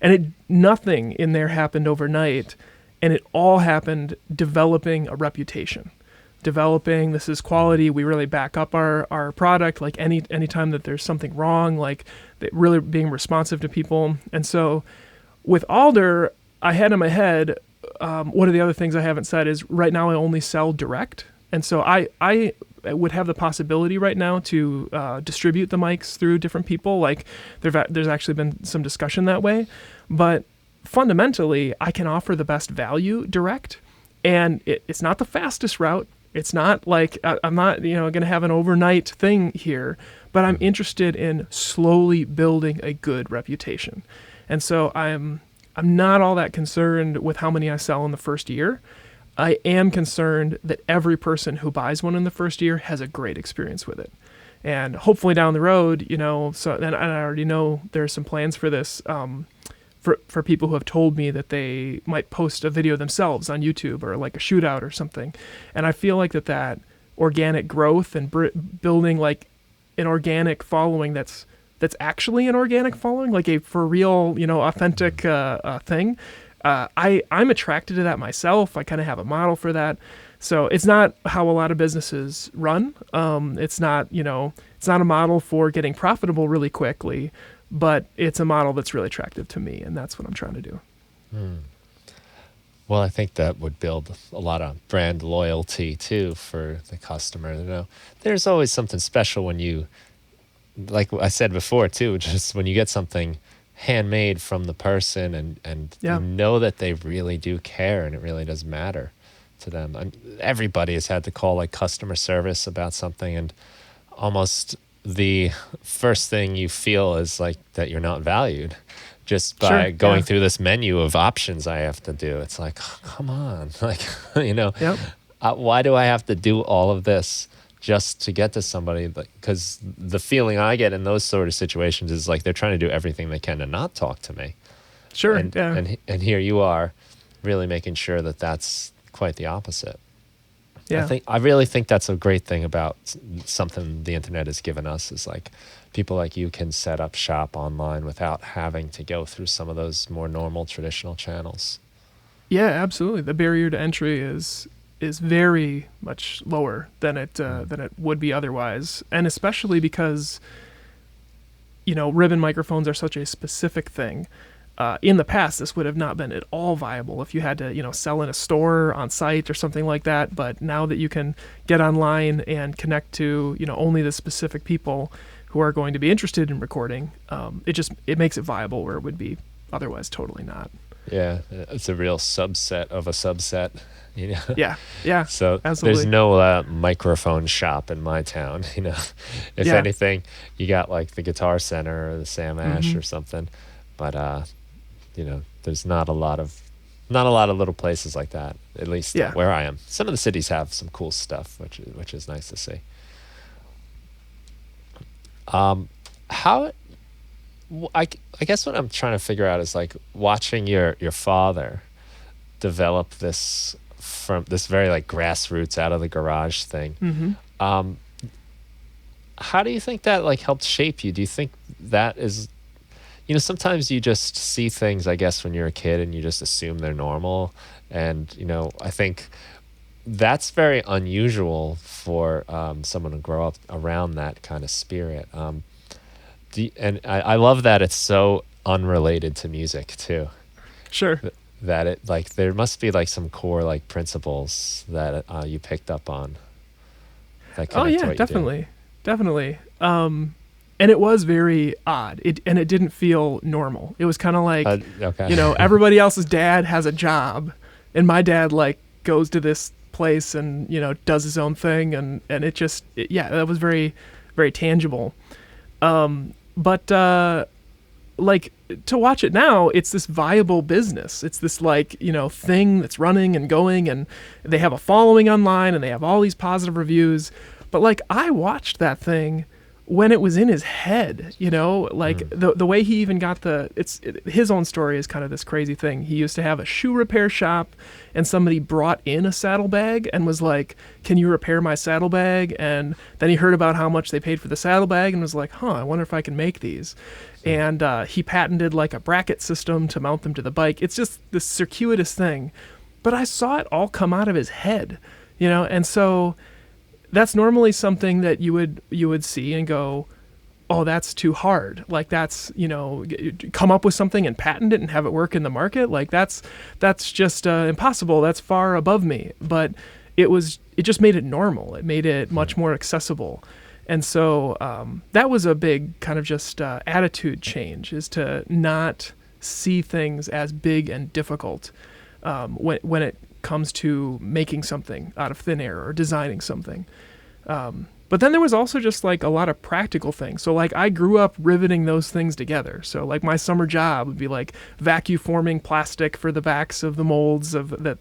And nothing in there happened overnight, and it all happened developing a reputation. Developing, this is quality, we really back up our product, like anytime that there's something wrong, like really being responsive to people. And so with Alder, I had in my head, one of the other things I haven't said is right now I only sell direct. And so I would have the possibility right now to distribute the mics through different people. Like there's actually been some discussion that way, but fundamentally I can offer the best value direct, and it's not the fastest route. It's not like I'm not, going to have an overnight thing here, but I'm interested in slowly building a good reputation. And so I'm not all that concerned with how many I sell in the first year. I am concerned that every person who buys one in the first year has a great experience with it. And hopefully down the road, so then I already know there's some plans for this. for people who have told me that they might post a video themselves on YouTube or like a shootout or something. And I feel like that organic growth and building like an organic following that's actually an organic following, like a for real, authentic thing. I'm attracted to that myself. I kind of have a model for that. So it's not how a lot of businesses run. It's not a model for getting profitable really quickly, but it's a model that's really attractive to me, and that's what I'm trying to do. Well, I think that would build a lot of brand loyalty too for the customer. There's always something special when you, like I said before too, just when you get something handmade from the person and you know that they really do care and it really does matter to them. Everybody has had to call like customer service about something, and almost the first thing you feel is like that you're not valued just by going through this menu of options I have to do. It's like, oh, come on, like, why do I have to do all of this just to get to somebody? Because the feeling I get in those sort of situations is like they're trying to do everything they can to not talk to me. Sure. And here you are really making sure that that's quite the opposite. Yeah. I really think that's a great thing about something the internet has given us, is like people like you can set up shop online without having to go through some of those more normal traditional channels. Yeah, absolutely. The barrier to entry is very much lower than it would be otherwise, and especially because ribbon microphones are such a specific thing. In the past, this would have not been at all viable if you had to, sell in a store on site or something like that. But now that you can get online and connect to, only the specific people who are going to be interested in recording, it makes it viable where it would be otherwise totally not. Yeah, it's a real subset of a subset. Yeah. So absolutely. There's no microphone shop in my town. If anything, you got like the Guitar Center or the Sam Ash or something. But there's not a lot of little places like that, at least where I am. Some of the cities have some cool stuff, which is nice to see. I guess what I'm trying to figure out is like watching your father develop this from this very like grassroots out of the garage thing. How do you think that like helped shape you? Do you think that is, sometimes you just see things, I guess, when you're a kid and you just assume they're normal. And, I think that's very unusual for someone to grow up around that kind of spirit. And I love that it's so unrelated to music too. Sure. That it like there must be like some core like principles that you picked up on. That connect to what you do. Definitely. And it was very odd. It didn't feel normal. It was kind of like, everybody else's dad has a job, and my dad like goes to this place and does his own thing, and that was very, very tangible. But like to watch it now, it's this viable business. It's this like thing that's running and going, and they have a following online, and they have all these positive reviews. But like I watched that thing when it was in his head, the way he even got his own story is kind of this crazy thing. He used to have a shoe repair shop, and somebody brought in a saddlebag and was like, "Can you repair my saddlebag?" And then he heard about how much they paid for the saddlebag and was like, I wonder if I can make these. And he patented like a bracket system to mount them to the bike. It's just this circuitous thing. But I saw it all come out of his head, and so that's normally something that you would see and go, oh, that's too hard. Like that's, come up with something and patent it and have it work in the market. Like that's just impossible. That's far above me. But it just made it normal. It made it much more accessible. And so that was a big kind of just attitude change, is to not see things as big and difficult when it comes to making something out of thin air or designing something. But then there was also just like a lot of practical things. So like I grew up riveting those things together. So like my summer job would be like vacuum forming plastic for the backs of the molds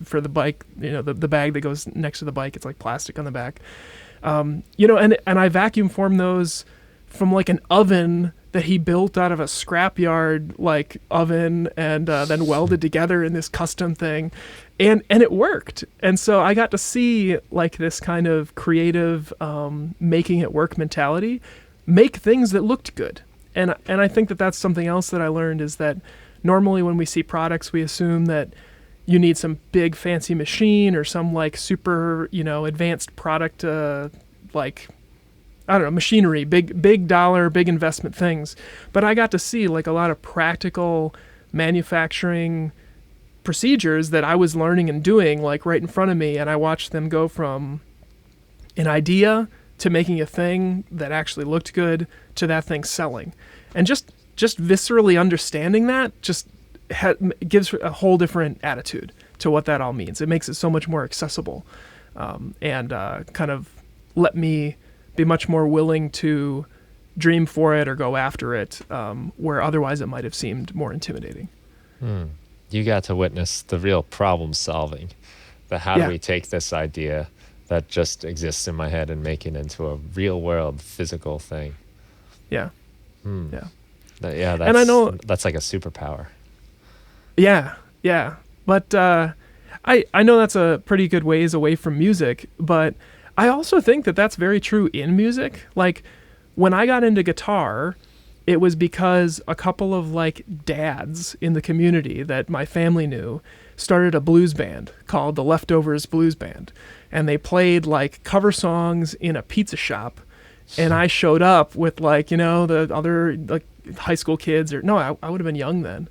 for the bike, the bag that goes next to the bike. It's like plastic on the back. And I vacuum formed those from like an oven that he built out of a scrapyard like oven and then welded together in this custom thing, and it worked. And so I got to see like this kind of creative making it work mentality make things that looked good. And I think that that's something else that I learned, is that normally when we see products, we assume that you need some big fancy machine or some like super, advanced product, like, I don't know, machinery, big dollar, big investment things. But I got to see like a lot of practical manufacturing procedures that I was learning and doing like right in front of me. And I watched them go from an idea to making a thing that actually looked good to that thing selling. And just viscerally understanding that just gives a whole different attitude to what that all means. It makes it so much more accessible, and kind of let me be much more willing to dream for it or go after it, where otherwise it might have seemed more intimidating. You got to witness the real problem solving. How do we take this idea that just exists in my head and make it into a real world physical thing? Yeah. Yeah. And I know that's like a superpower. Yeah. But I know that's a pretty good ways away from music, but I also think that that's very true in music. Like when I got into guitar, it was because a couple of like dads in the community that my family knew started a blues band called the Leftovers Blues Band. And they played like cover songs in a pizza shop. And I showed up with like, the other like high school kids, or no, I would have been young then.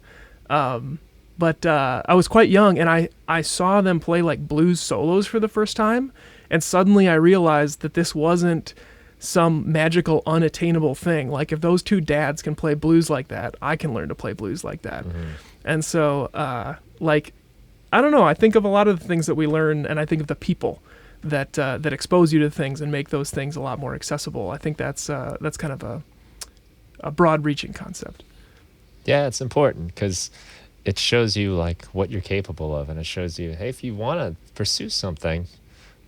But I was quite young, and I saw them play like blues solos for the first time. And suddenly I realized that this wasn't some magical, unattainable thing. Like if those two dads can play blues like that, I can learn to play blues like that. And so, like, I don't know. I think of a lot of the things that we learn, and I think of the people that expose you to things and make those things a lot more accessible. I think that's kind of a broad-reaching concept. Yeah, it's important because it shows you like what you're capable of, and it shows you, hey, if you want to pursue something,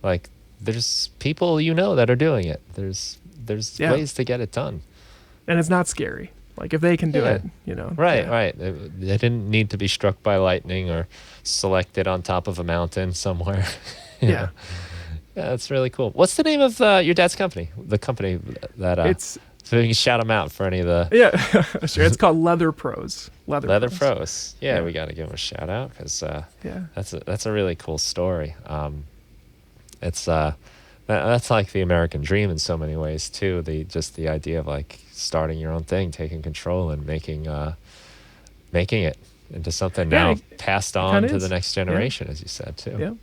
like there's people that are doing it. There's ways to get it done, and it's not scary. Like if they can do it, Right. They didn't need to be struck by lightning or selected on top of a mountain somewhere. Yeah, that's really cool. What's the name of your dad's company? The company that it's. So you can shout them out for any of the... Yeah, sure. It's called Leather Pros. Leather Pros. Yeah, we got to give them a shout out because that's a really cool story. It's that's like the American dream in so many ways too. The idea of like starting your own thing, taking control, and making it into something now passed on to the next generation, as you said too.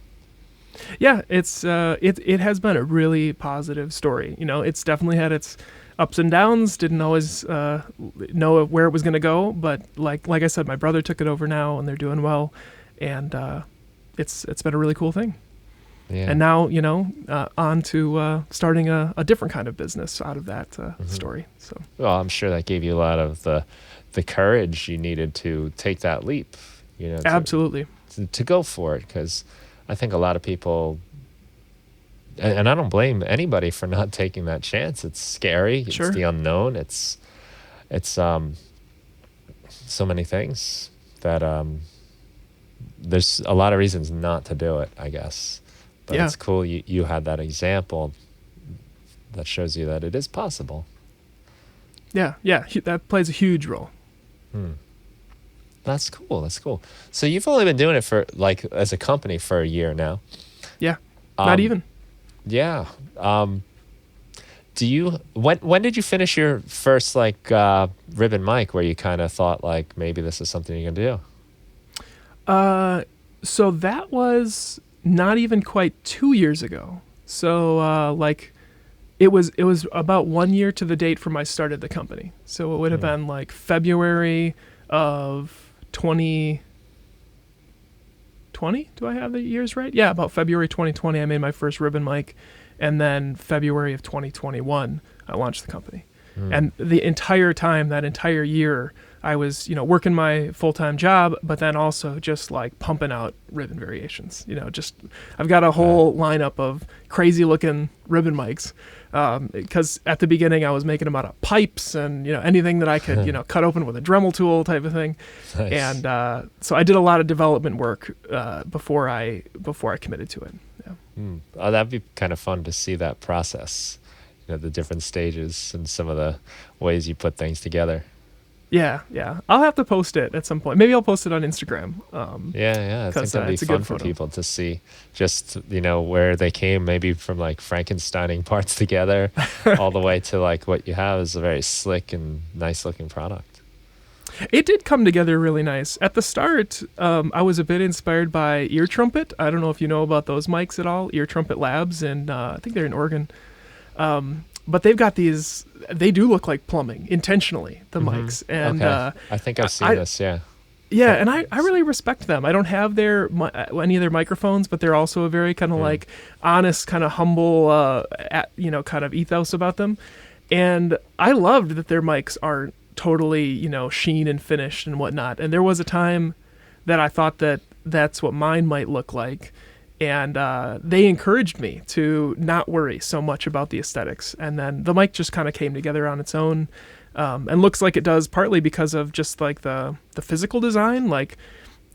Yeah. It has been a really positive story. It's definitely had its ups and downs. Didn't always know where it was going to go, but like I said, my brother took it over now, and they're doing well, and it's been a really cool thing. Yeah. And now on to starting a different kind of business out of that story. So well, I'm sure that gave you a lot of the courage you needed to take that leap. Absolutely to go for it, because I think a lot of people. And I don't blame anybody for not taking that chance. It's scary. Sure. It's the unknown. It's so many things that there's a lot of reasons not to do it, I guess. But it's cool you had that example that shows you that it is possible. Yeah, that plays a huge role. That's cool. So you've only been doing it for like as a company for a year now. Yeah, not even. Yeah. When did you finish your first like ribbon mic where you kind of thought like maybe this is something you can do? So that was not even quite 2 years ago. So like it was about 1 year to the date from I started the company. So it would have been like February of 2020. Do I have the years right? Yeah, about February 2020, I made my first ribbon mic, and then February of 2021, I launched the company. And the entire time, that entire year, I was, working my full-time job, but then also just like pumping out ribbon variations. I've got a whole lineup of crazy looking ribbon mics. Because at the beginning I was making them out of pipes and, anything that I could, cut open with a Dremel tool type of thing. Nice. And so I did a lot of development work before I committed to it. Yeah. Oh, that'd be kind of fun to see that process, the different stages and some of the ways you put things together. Yeah. I'll have to post it at some point. Maybe I'll post it on Instagram. Yeah. I think that'd be fun for people to see just, where they came maybe from like Frankensteining parts together all the way to like what you have is a very slick and nice looking product. It did come together really nice. At the start, I was a bit inspired by Ear Trumpet. I don't know if you know about those mics at all, Ear Trumpet Labs, and I think they're in Oregon. But they've got these, they do look like plumbing, intentionally, the mics. And I think I've seen this, yeah. Yeah, and I really respect them. I don't have any of their microphones, but they're also a very kind of like honest, kind of humble, kind of ethos about them. And I loved that their mics aren't totally, sheen and finished and whatnot. And there was a time that I thought that that's what mine might look like. And they encouraged me to not worry so much about the aesthetics. And then the mic just kind of came together on its own, and looks like it does partly because of just like the physical design. Like,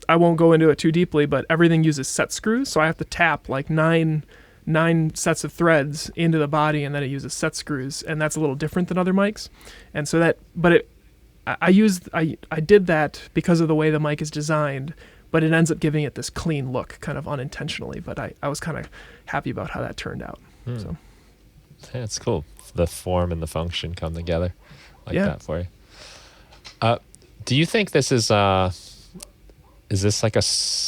I won't go into it too deeply, but everything uses set screws. So I have to tap like nine sets of threads into the body, and then it uses set screws. And that's a little different than other mics. And so I did that because of the way the mic is designed. But it ends up giving it this clean look, kind of unintentionally. But I was kind of happy about how that turned out. So, yeah, it's cool. The form and the function come together like that for you. Do you think this is this like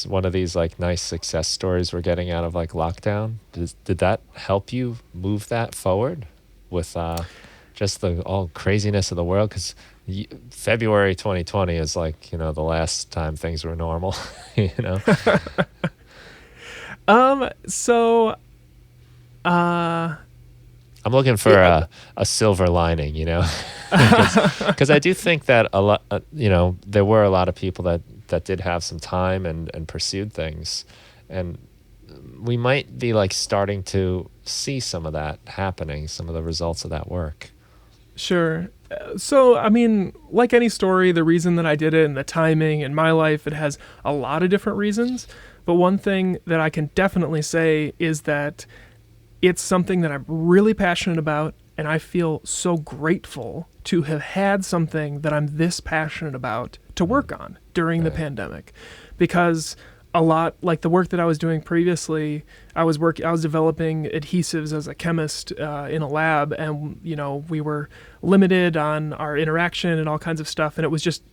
one of these like nice success stories we're getting out of like lockdown? Did that help you move that forward with just the all craziness of the world? Because February 2020 is like, the last time things were normal, So, I'm looking for a silver lining, because I do think that a lot, there were a lot of people that did have some time and pursued things, and we might be like starting to see some of that happening, some of the results of that work. Sure. So, I mean, like any story, the reason that I did it and the timing in my life, it has a lot of different reasons. But one thing that I can definitely say is that it's something that I'm really passionate about, and I feel so grateful to have had something that I'm this passionate about to work on during the pandemic. Because a lot, like the work that I was doing previously, I was developing adhesives as a chemist in a lab, and we were limited on our interaction and all kinds of stuff. And it was just,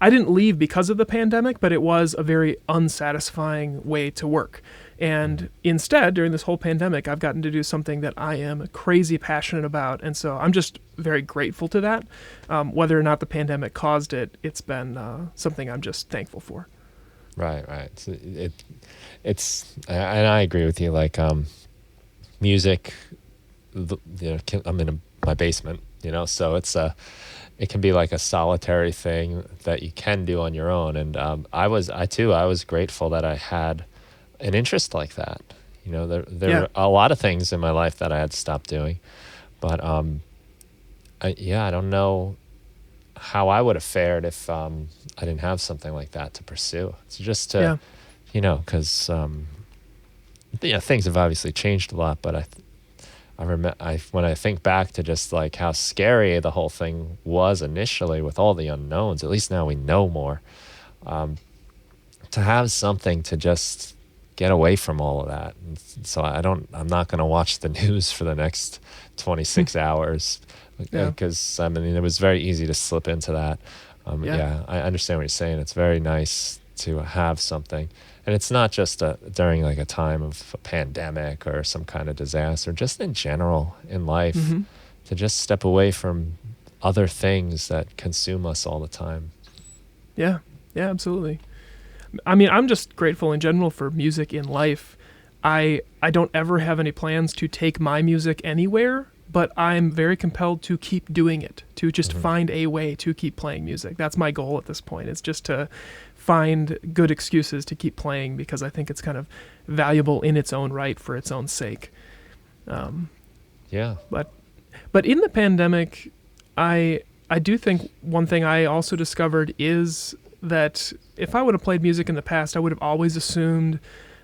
I didn't leave because of the pandemic, but it was a very unsatisfying way to work. And instead, during this whole pandemic, I've gotten to do something that I am crazy passionate about, and so I'm just very grateful to that. Whether or not the pandemic caused it, it's been something I'm just thankful for. Right. It's, and I agree with you. Like, music, I'm in my basement, so it can be like a solitary thing that you can do on your own. And I was grateful that I had an interest like that. There were a lot of things in my life that I had stopped doing, but I don't know how I would have fared if I didn't have something like that to pursue. It's just to, because things have obviously changed a lot. But when I think back to just like how scary the whole thing was initially with all the unknowns, at least now we know more. To have something to just get away from all of that. And so I'm not going to watch the news for the next 26 hours. Because it was very easy to slip into that. I understand what you're saying. It's very nice to have something, and it's not just during like a time of a pandemic or some kind of disaster. Just in general in life, to just step away from other things that consume us all the time. Yeah, absolutely. I mean, I'm just grateful in general for music in life. I don't ever have any plans to take my music anywhere but I'm very compelled to keep doing it, to just find a way to keep playing music. That's my goal at this point. It's just to find good excuses to keep playing, because I think it's kind of valuable in its own right for its own sake. Yeah. But in the pandemic, I do think one thing I also discovered is that if I would have played music in the past, I would have always assumed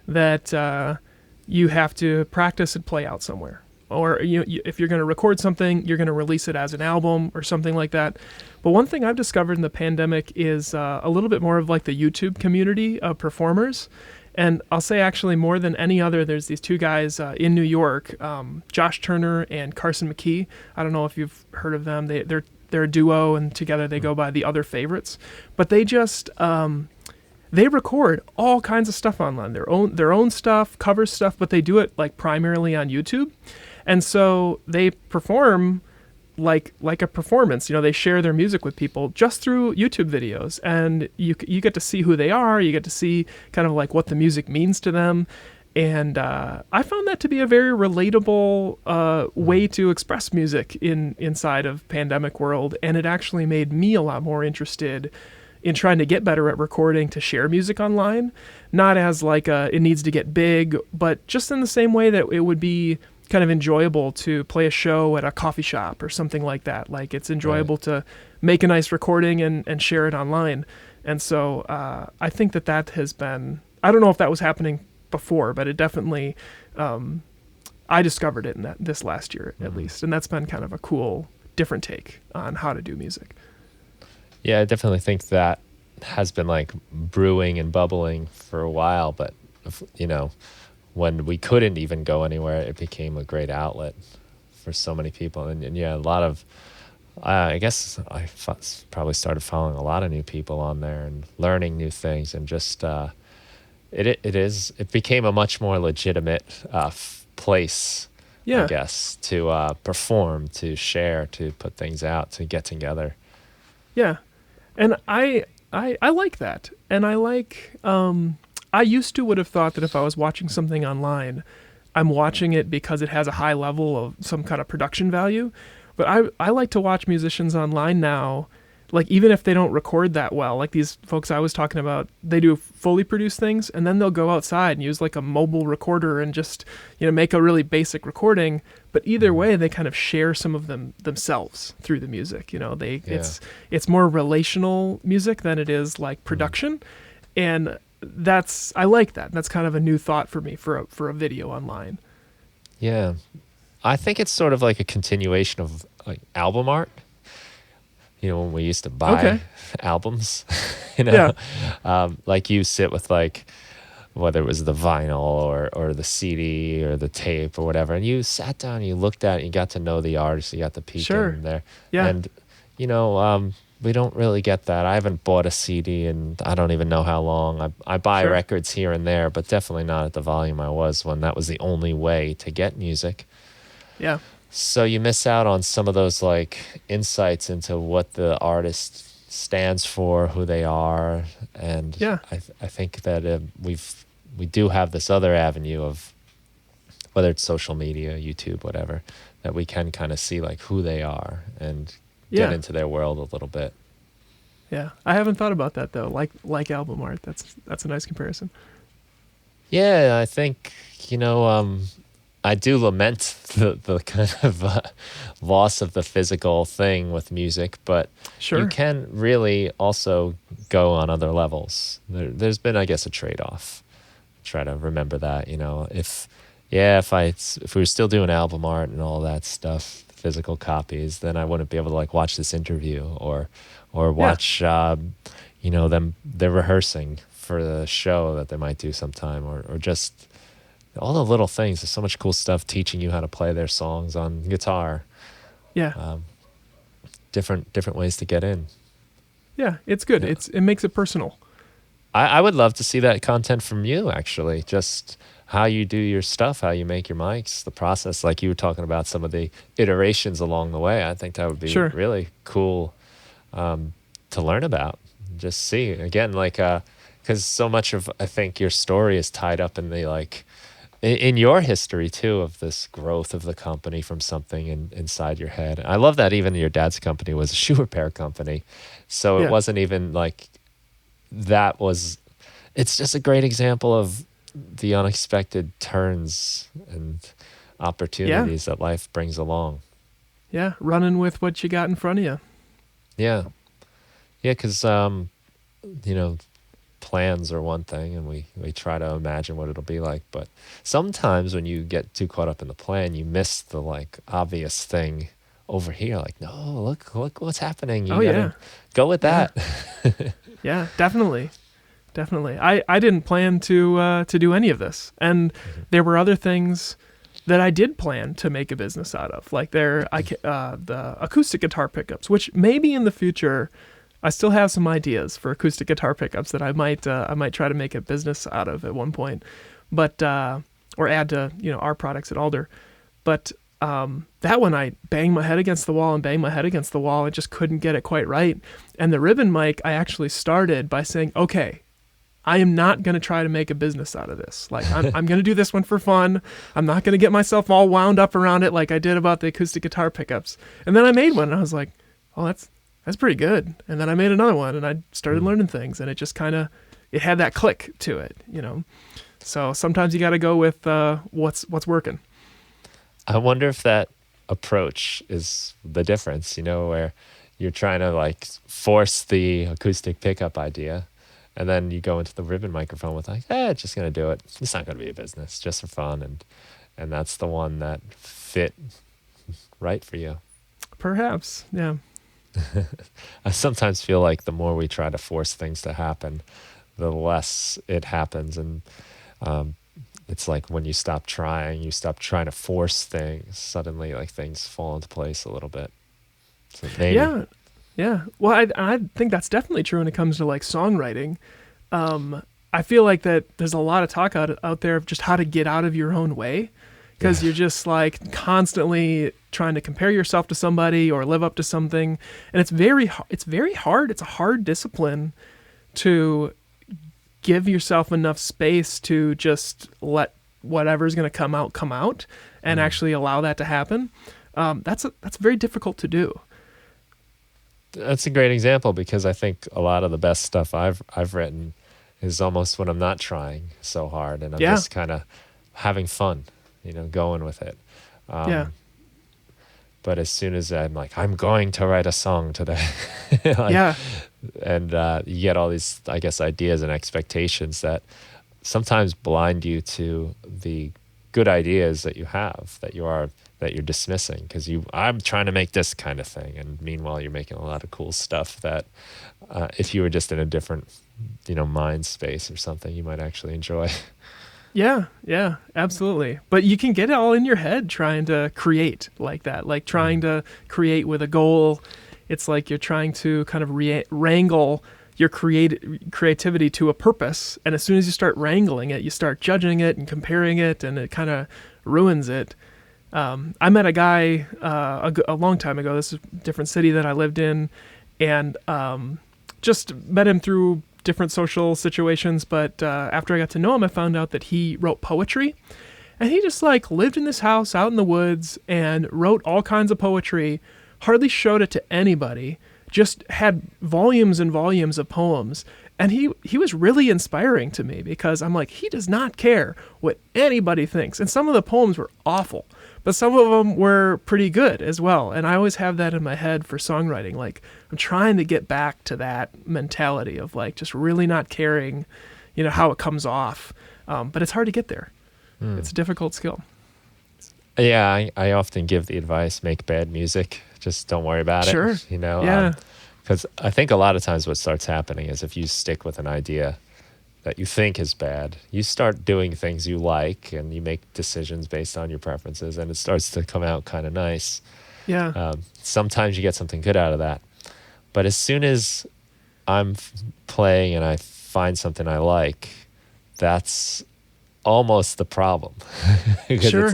that you have to practice and play out somewhere. Or if you're going to record something, you're going to release it as an album or something like that. But one thing I've discovered in the pandemic is a little bit more of like the YouTube community of performers. And I'll say actually more than any other, there's these two guys in New York, Josh Turner and Carson Mckee. I don't know if you've heard of them. They're a duo, and together they go by The Other Favorites. But they just they record all kinds of stuff online, their own stuff, cover stuff, but they do it like primarily on YouTube. And so they perform like a performance. They share their music with people just through YouTube videos, and you get to see who they are. You get to see kind of like what the music means to them. And I found that to be a very relatable way to express music inside of pandemic world. And it actually made me a lot more interested in trying to get better at recording to share music online. Not as like it needs to get big, but just in the same way that it would be kind of enjoyable to play a show at a coffee shop or something like that. Like it's enjoyable to make a nice recording and share it online. And so I think that has been, I don't know if that was happening before, but it definitely, I discovered it in this last year at least. And that's been kind of a cool, different take on how to do music. Yeah, I definitely think that has been like brewing and bubbling for a while, but when we couldn't even go anywhere, it became a great outlet for so many people. And yeah, a lot of, I guess I probably started following a lot of new people on there and learning new things, and just, it became a much more legitimate place, I guess, to perform, to share, to put things out, to get together. Yeah. And I like that. And I like, I used to would have thought that if I was watching something online, I'm watching it because it has a high level of some kind of production value. But I like to watch musicians online now, like even if they don't record that well, like these folks I was talking about, they do fully produced things, and then they'll go outside and use like a mobile recorder and just, make a really basic recording. But either way, they kind of share some of them themselves through the music. It's more relational music than it is like production. And I like that. That's kind of a new thought for me for a video online. Yeah. I think it's sort of like a continuation of like album art. When we used to buy albums, like you sit with like, whether it was the vinyl or the CD or the tape or whatever, and you sat down and you looked at it, and you got to know the artist, you got the peek in there. Yeah. And, we don't really get that. I haven't bought a CD and I don't even know how long. I buy records here and there, but definitely not at the volume I was when that was the only way to get music. Yeah. So you miss out on some of those like insights into what the artist stands for, who they are, and I think that we do have this other avenue of, whether it's social media, YouTube, whatever, that we can kind of see like who they are and get into their world a little bit. Yeah, I haven't thought about that though. Like album art, that's a nice comparison. Yeah, I think I do lament the kind of loss of the physical thing with music, but you can really also go on other levels. There's been, I guess, a trade-off. Try to remember that, if we were still doing album art and all that stuff, physical copies, then I wouldn't be able to like watch this interview or watch they're rehearsing for the show that they might do sometime, or just all the little things. There's so much cool stuff teaching you how to play their songs on guitar. Yeah. Different ways to get in. Yeah, it's good. Yeah. It makes it personal. I would love to see that content from you, actually. Just how you do your stuff, how you make your mics, the process, like you were talking about some of the iterations along the way. I think that would be really cool to learn about. Just see, again, like, because so much of, I think, your story is tied up in the, like, in your history too of this growth of the company from something inside your head. I love that even your dad's company was a shoe repair company. So it Yeah. wasn't even like that was, it's just a great example of the unexpected turns and Yeah. opportunities that life brings along. Yeah. Running with what you got in front of you. Yeah. Yeah. Cause, you know, plans are one thing and we try to imagine what it'll be like, but sometimes when you get too caught up in the plan you miss the like obvious thing over here, like, no, look what's happening, Oh you gotta yeah. go with Yeah. that. Yeah. Definitely. Definitely. I didn't plan to do any of this, and Mhm. there were other things that I did plan to make a business out of, like the acoustic guitar pickups, which maybe in the future I still have some ideas for acoustic guitar pickups that I might try to make a business out of at one point, but or add to our products at Alder. But that one I banged my head against the wall and banged my head against the wall and just couldn't get it quite right. And the ribbon mic I actually started by saying, okay, I am not going to try to make a business out of this. Like, I'm going to do this one for fun. I'm not going to get myself all wound up around it like I did about the acoustic guitar pickups. And then I made one and I was like, oh, that's pretty good. And then I made another one and I started learning things, and it just kind of, it had that click to it, So sometimes you got to go with what's working. I wonder if that approach is the difference, where you're trying to like force the acoustic pickup idea, and then you go into the ribbon microphone with like, just gonna do it. It's not gonna be a business, just for fun, and that's the one that fit right for you. Perhaps, yeah. I sometimes feel like the more we try to force things to happen, the less it happens, and it's like when you stop trying to force things, suddenly like things fall into place a little bit. So maybe. Yeah. Yeah. Well, I think that's definitely true when it comes to like songwriting. I feel like that there's a lot of talk out there of just how to get out of your own way, because you're just like constantly trying to compare yourself to somebody or live up to something. And it's very hard. It's a hard discipline to give yourself enough space to just let whatever's going to come out and actually allow that to happen. That's very difficult to do. That's a great example, because I think a lot of the best stuff I've written is almost when I'm not trying so hard and I'm just kind of having fun, going with it. But as soon as I'm like, I'm going to write a song today, and you get all these, I guess, ideas and expectations that sometimes blind you to the good ideas that you have, that you're dismissing, because I'm trying to make this kind of thing, and meanwhile you're making a lot of cool stuff that if you were just in a different mind space or something, you might actually enjoy. Yeah, absolutely. But you can get it all in your head trying to create like that, like trying to create with a goal. It's like you're trying to kind of wrangle your creativity to a purpose, and as soon as you start wrangling it, you start judging it and comparing it, and it kind of ruins it. I met a guy a long time ago. This is a different city that I lived in, and just met him through different social situations. But after I got to know him, I found out that he wrote poetry, and he just like lived in this house out in the woods and wrote all kinds of poetry. Hardly showed it to anybody. Just had volumes and volumes of poems. And he was really inspiring to me, because I'm like, he does not care what anybody thinks. And some of the poems were awful, but some of them were pretty good as well. And I always have that in my head for songwriting. Like, I'm trying to get back to that mentality of like just really not caring, how it comes off. But it's hard to get there. It's a difficult skill. Yeah, I often give the advice, make bad music. Just don't worry about it. Yeah. Because I think a lot of times what starts happening is if you stick with an idea that you think is bad, you start doing things you like and you make decisions based on your preferences, and it starts to come out kind of nice. Yeah. Sometimes you get something good out of that. But as soon as I'm playing and I find something I like, that's almost the problem. Because it's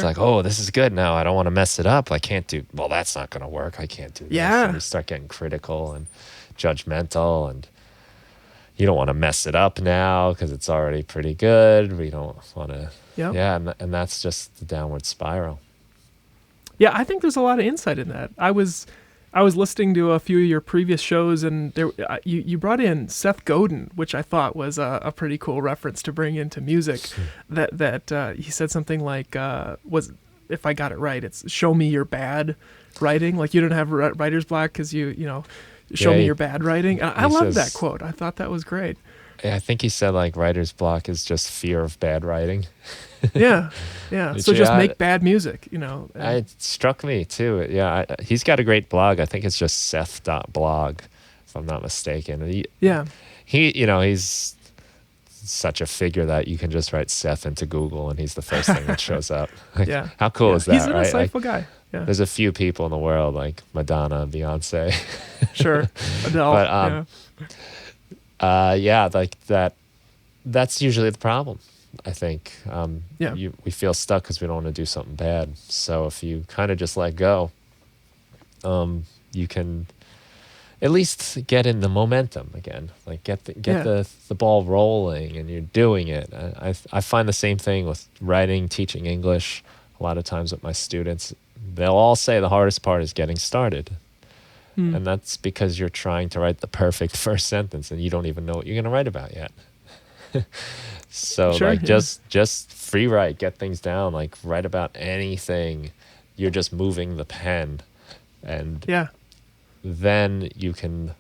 like, oh, this is good now. I don't want to mess it up. I can't do, well, that's not going to work. I can't do this. And you start getting critical and judgmental, and you don't want to mess it up now because it's already pretty good. We don't want to, Yep. yeah, and that's just the downward spiral. Yeah, I think there's a lot of insight in that. I was listening to a few of your previous shows, and you brought in Seth Godin, which I thought was a pretty cool reference to bring into music. that he said something like, was, if I got it right, it's show me your bad writing. Like, you don't have writer's block because you know, show me your bad writing. And I love that quote. I thought that was great. I think he said like writer's block is just fear of bad writing. Yeah. So just make bad music, you know. It struck me too. Yeah, he's got a great blog. I think it's just Seth.blog, if I'm not mistaken. He, he's such a figure that you can just write Seth into Google and he's the first thing that shows up. Like, yeah. How cool is that, he's an right? insightful guy. Yeah. There's a few people in the world like Madonna, Beyonce. Sure. Adele. But like that's usually the problem. I think we feel stuck because we don't want to do something bad. So if you kind of just let go, you can at least get in the momentum again. Like get the ball rolling, and you're doing it. I find the same thing with writing, teaching English. A lot of times with my students, they'll all say the hardest part is getting started. And that's because you're trying to write the perfect first sentence and you don't even know what you're going to write about yet. So just free write, get things down, like write about anything. You're just moving the pen, and then you can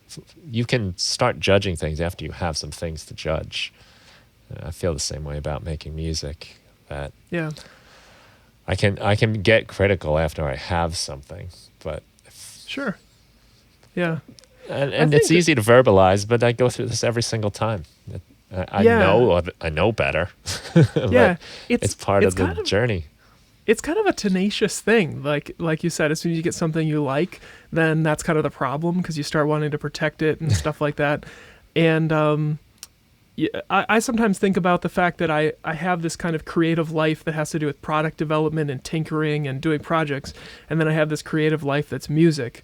start judging things after you have some things to judge. I feel the same way about making music, that I can get critical after I have something, but sure. Yeah. And it's easy to verbalize, but I go through this every single time. I know better. It's part of the journey. It's kind of a tenacious thing. Like you said, as soon as you get something you like, then that's kind of the problem, because you start wanting to protect it and stuff like that. And I sometimes think about the fact that I have this kind of creative life that has to do with product development and tinkering and doing projects. And then I have this creative life that's music.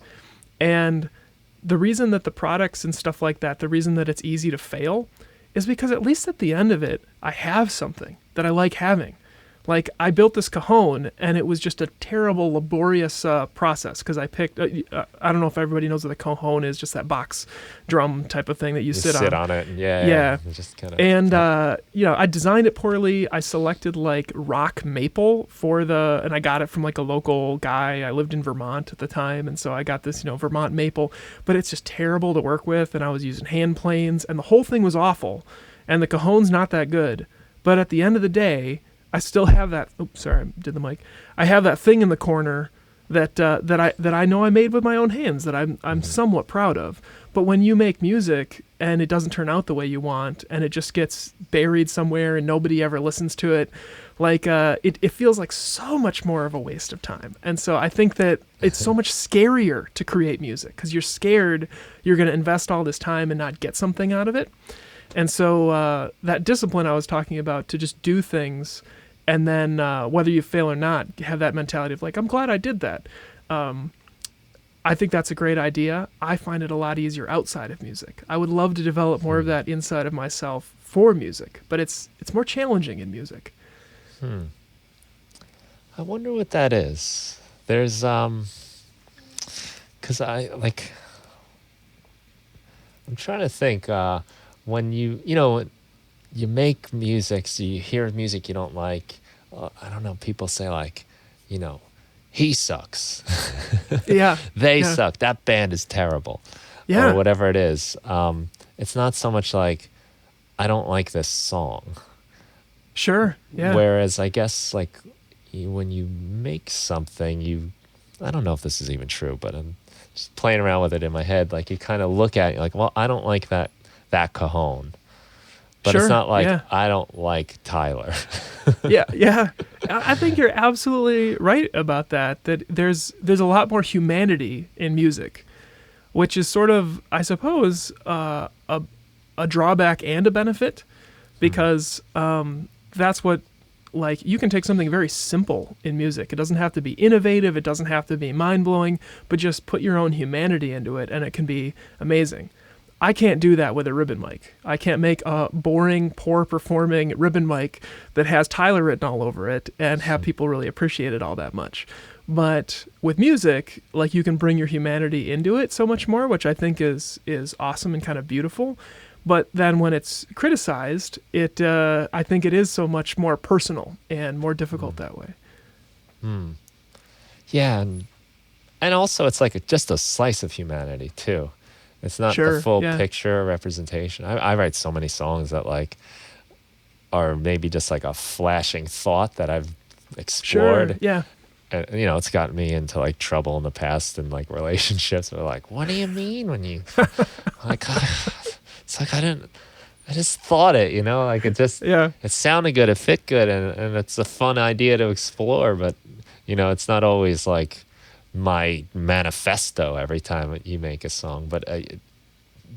And the reason that the products and stuff like that, the reason that it's easy to fail is because at least at the end of it, I have something that I like having. Like, I built this cajon, and it was just a terrible, laborious process, because I picked, I don't know if everybody knows what the cajon is, just that box drum type of thing that you sit on it. Yeah. Just kind of. And, I designed it poorly. I selected, like, rock maple and I got it from, like, a local guy. I lived in Vermont at the time, and so I got this, Vermont maple. But it's just terrible to work with, and I was using hand planes, and the whole thing was awful. And the cajon's not that good. But at the end of the day, I still have that. Oops, sorry, I did the mic. I have that thing in the corner that I know I made with my own hands, that I'm somewhat proud of. But when you make music and it doesn't turn out the way you want, and it just gets buried somewhere and nobody ever listens to it, like it feels like so much more of a waste of time. And so I think that it's so much scarier to create music, because you're scared you're going to invest all this time and not get something out of it. And so that discipline I was talking about, to just do things, and then whether you fail or not, have that mentality of like, I'm glad I did that. I think that's a great idea. I find it a lot easier outside of music. I would love to develop more of that inside of myself for music, but it's more challenging in music. I wonder what that is. There's because I'm trying to think. When you make music, so you hear music you don't like, I don't know, people say like, he sucks. They suck. That band is terrible. Or whatever it is. It's not so much like, I don't like this song. Sure. Yeah. Whereas I guess like when you make something, I don't know if this is even true, but I'm just playing around with it in my head. Like, you kind of look at it like, well, I don't like that cajon. But it's not like I don't like Tyler. Yeah. I think you're absolutely right about that. That there's a lot more humanity in music, which is sort of, I suppose, a drawback and a benefit, because that's what, like, you can take something very simple in music. It doesn't have to be innovative. It doesn't have to be mind blowing, but just put your own humanity into it, and it can be amazing. I can't do that with a ribbon mic. I can't make a boring, poor performing ribbon mic that has Tyler written all over it and have people really appreciate it all that much. But with music, like, you can bring your humanity into it so much more, which I think is awesome and kind of beautiful. But then when it's criticized, I think it is so much more personal and more difficult that way. Yeah, and also it's like just a slice of humanity too. It's not the full picture or representation. I write so many songs that like are maybe just like a flashing thought that I've explored. Sure, yeah. And, it's gotten me into like trouble in the past and like relationships. Where like, what do you mean when you like? It's like I just thought it. Like it just it sounded good, it fit good, and it's a fun idea to explore. But it's not always like my manifesto every time you make a song. But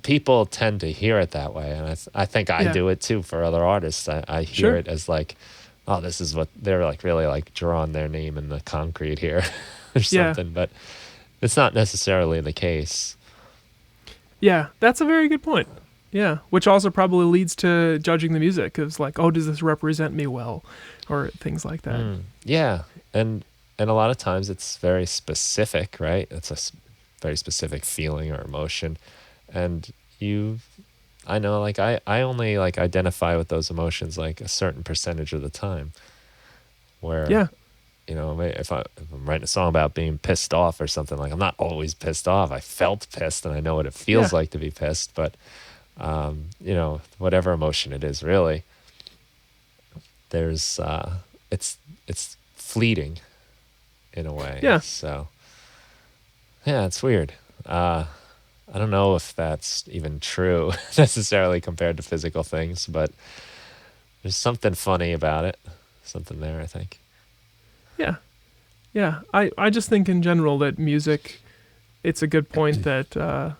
people tend to hear it that way, and I think I do it too for other artists. I hear it as like, oh, this is what they're like, really like drawing their name in the concrete here or something. But it's not necessarily the case. Yeah, that's a very good point. Yeah, which also probably leads to judging the music. It's like, oh, does this represent me well, or things like that. Yeah, and a lot of times it's very specific, right? It's a very specific feeling or emotion, and I know, like I only like identify with those emotions like a certain percentage of the time. Where if I'm writing a song about being pissed off or something, like I'm not always pissed off. I felt pissed, and I know what it feels like to be pissed, but. Whatever emotion it is, really, there's it's fleeting in a way. Yeah. So it's weird. I don't know if that's even true necessarily compared to physical things, but there's something funny about it. Something there, I think. Yeah. Yeah. I just think in general that music, it's a good point that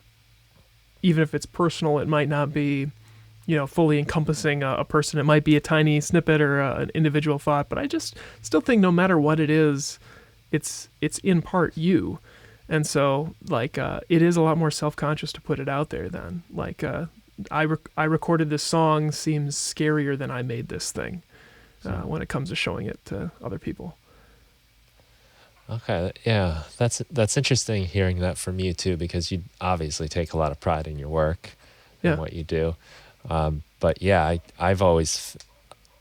even if it's personal, it might not be, fully encompassing a person. It might be a tiny snippet or an individual thought, but I just still think no matter what it is, it's in part you. And so, like, it is a lot more self-conscious to put it out there then. Like, I recorded this song seems scarier than I made this thing when it comes to showing it to other people. Okay, yeah, that's interesting hearing that from you too, because you obviously take a lot of pride in your work and what you do. But yeah, I've always,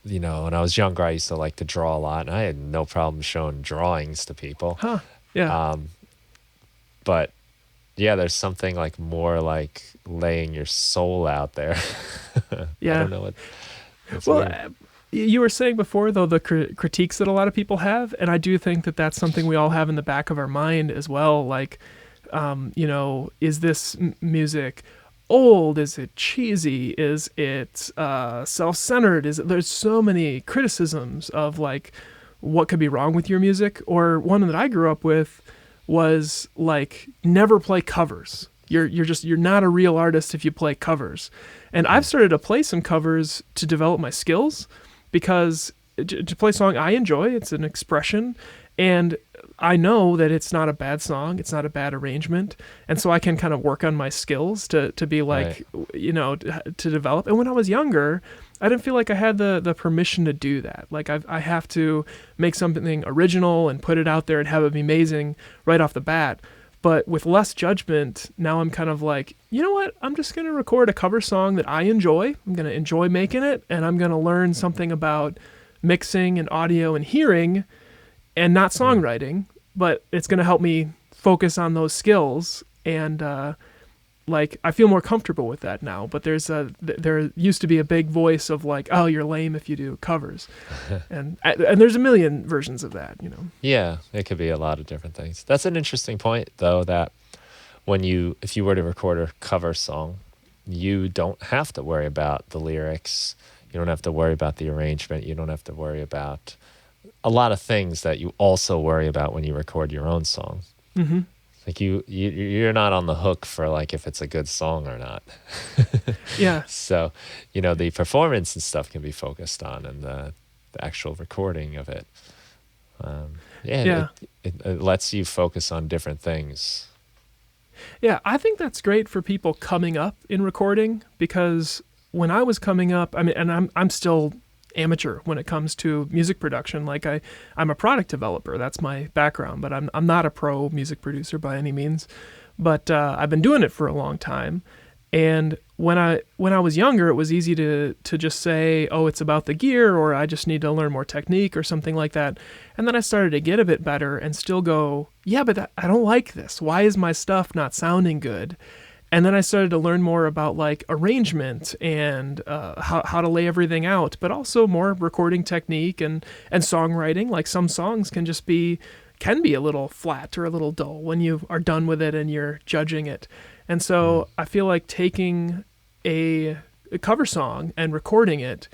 when I was younger, I used to like to draw a lot, and I had no problem showing drawings to people. Huh? Yeah. But yeah, there's something like more like laying your soul out there. Yeah. I don't know what. Well. You were saying before, though, the critiques that a lot of people have, and I do think that that's something we all have in the back of our mind as well. Like, is this music old? Is it cheesy? Is it self-centered? There's so many criticisms of like what could be wrong with your music. Or one that I grew up with was like, never play covers. You're not a real artist if you play covers. And I've started to play some covers to develop my skills. Because to play a song I enjoy, it's an expression, and I know that it's not a bad song, it's not a bad arrangement, and so I can kind of work on my skills to be like, to develop. And when I was younger, I didn't feel like I had the permission to do that. Like I have to make something original and put it out there and have it be amazing right off the bat. But with less judgment, now I'm kind of like, you know what? I'm just going to record a cover song that I enjoy. I'm going to enjoy making it, and I'm going to learn something about mixing and audio and hearing and not songwriting, but it's going to help me focus on those skills. And I feel more comfortable with that now. But there used to be a big voice of like, oh, you're lame if you do covers. and there's a million versions of that, Yeah, it could be a lot of different things. That's an interesting point, though, that if you were to record a cover song, you don't have to worry about the lyrics. You don't have to worry about the arrangement. You don't have to worry about a lot of things that you also worry about when you record your own song. Mm-hmm. Like you're not on the hook for like if it's a good song or not. Yeah. So, the performance and stuff can be focused on, and the actual recording of it. It lets you focus on different things. Yeah, I think that's great for people coming up in recording, because when I was coming up, I mean, and I'm still amateur when it comes to music production. Like I'm a product developer. That's my background, but I'm not a pro music producer by any means. But I've been doing it for a long time. And when I was younger, it was easy to just say, oh, it's about the gear, or I just need to learn more technique or something like that. And then I started to get a bit better and still go, yeah, but I don't like this. Why is my stuff not sounding good? And then I started to learn more about like arrangement and how to lay everything out, but also more recording technique and songwriting. Like some songs can be a little flat or a little dull when you are done with it and you're judging it. And so I feel like taking a cover song and recording it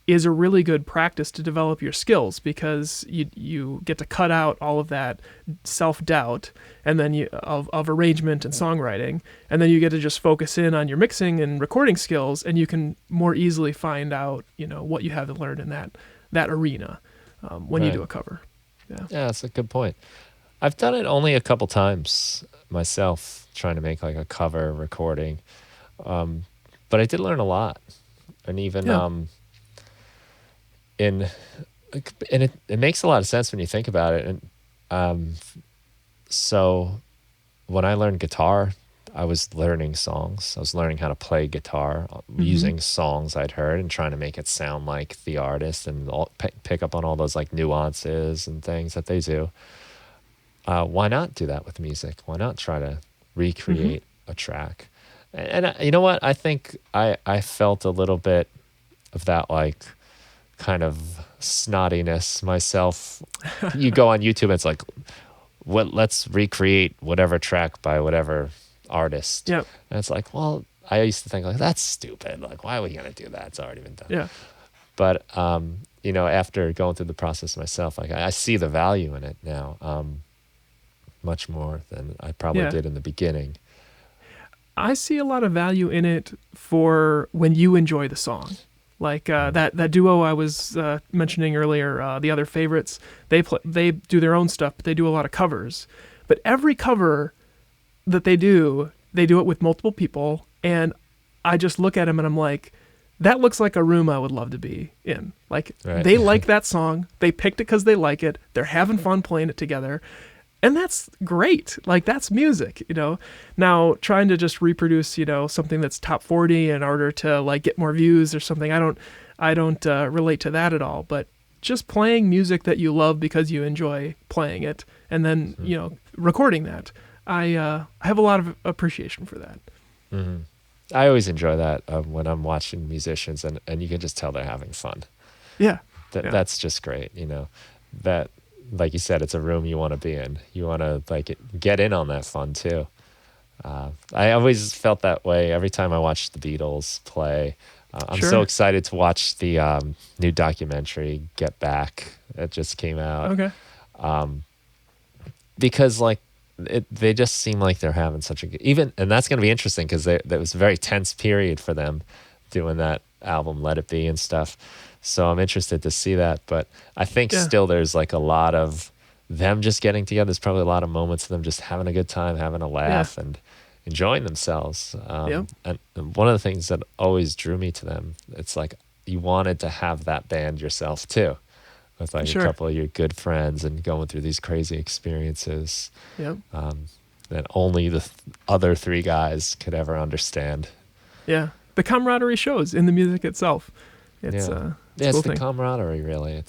is a really good practice to develop your skills, because you get to cut out all of that self-doubt and then of arrangement and songwriting, and then you get to just focus in on your mixing and recording skills, and you can more easily find out, what you have to learn in that arena when you do a cover. Yeah, that's a good point. I've done it only a couple times myself, trying to make like a cover recording, but I did learn a lot, and even and it makes a lot of sense when you think about it. And so when I learned guitar, I was learning songs. I was learning how to play guitar using songs I'd heard and trying to make it sound like the artist and pick up on all those like nuances and things that they do. Why not do that with music? Why not try to recreate a track? And you know what? I think I felt a little bit of that, like, kind of snottiness myself. You go on YouTube and it's like, let's recreate whatever track by whatever artist. Yep. And it's like, well, I used to think like, that's stupid. Like, why are we going to do that? It's already been done. Yeah. But, after going through the process myself, like I see the value in it now, much more than I probably did in the beginning. I see a lot of value in it for when you enjoy the song. Like that duo I was mentioning earlier, the Other Favorites, they do their own stuff, but they do a lot of covers. But every cover that they do it with multiple people, and I just look at them and I'm like, that looks like a room I would love to be in. Like, They like that song, they picked it because they like it, they're having fun playing it together. And that's great. Like, that's music, Now, trying to just reproduce, something that's top 40 in order to like get more views or something, I don't relate to that at all. But just playing music that you love because you enjoy playing it, and then recording that, I have a lot of appreciation for that. Mm-hmm. I always enjoy that when I'm watching musicians, and you can just tell they're having fun. Yeah, that's just great. That. Like you said, it's a room you want to be in. You want to get in on that fun too. I always felt that way every time I watched the Beatles play. I'm so excited to watch the new documentary, Get Back, that just came out. Okay. Because they just seem like they're having such a good, and that's going to be interesting because that was a very tense period for them doing that album, Let It Be and stuff. So I'm interested to see that, but I think still there's like a lot of them just getting together. There's probably a lot of moments of them just having a good time, having a laugh, and enjoying themselves. And one of the things that always drew me to them, it's like you wanted to have that band yourself too, with like a couple of your good friends and going through these crazy experiences that only the other three guys could ever understand. Yeah, the camaraderie shows in the music itself. It's it's the camaraderie, really.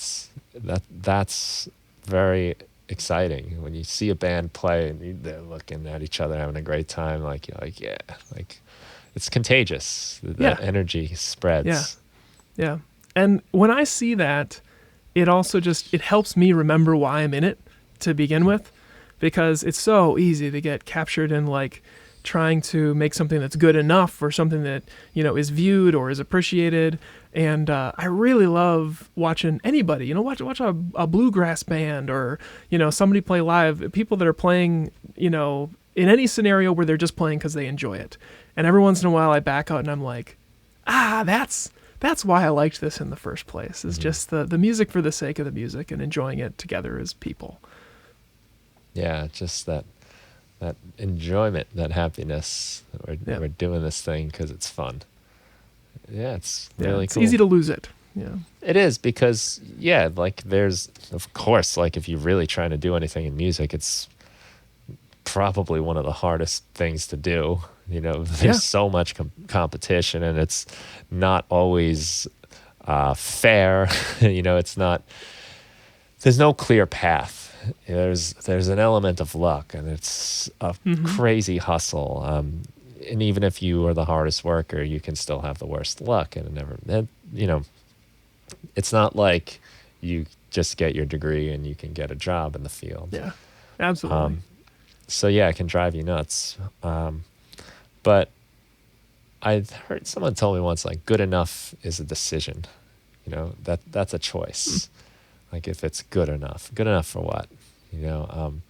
That's very exciting when you see a band play and they're looking at each other having a great time. You're like, it's contagious. The energy spreads. Yeah. And when I see that, it also it helps me remember why I'm in it to begin with, because it's so easy to get captured in trying to make something that's good enough or something that, is viewed or is appreciated. And I really love watching anybody, watch a bluegrass band or, somebody play live, people that are playing, in any scenario where they're just playing because they enjoy it. And every once in a while I back out and I'm like, that's why I liked this in the first place, is just the music for the sake of the music and enjoying it together as people. Yeah, just that that enjoyment, that happiness. We're doing this thing because it's fun. Yeah, it's really it's cool. easy to lose it. Yeah. It is because, like there's, of course, like if you're really trying to do anything in music, it's probably one of the hardest things to do. There's so much competition, and it's not always fair. It's not, there's no clear path. There's an element of luck, and it's a crazy hustle. And even if you are the hardest worker, you can still have the worst luck, and it's not like you just get your degree and you can get a job in the field. Yeah, absolutely. So it can drive you nuts. But I heard someone told me once, like, good enough is a decision. That's a choice. Like, if it's good enough for what?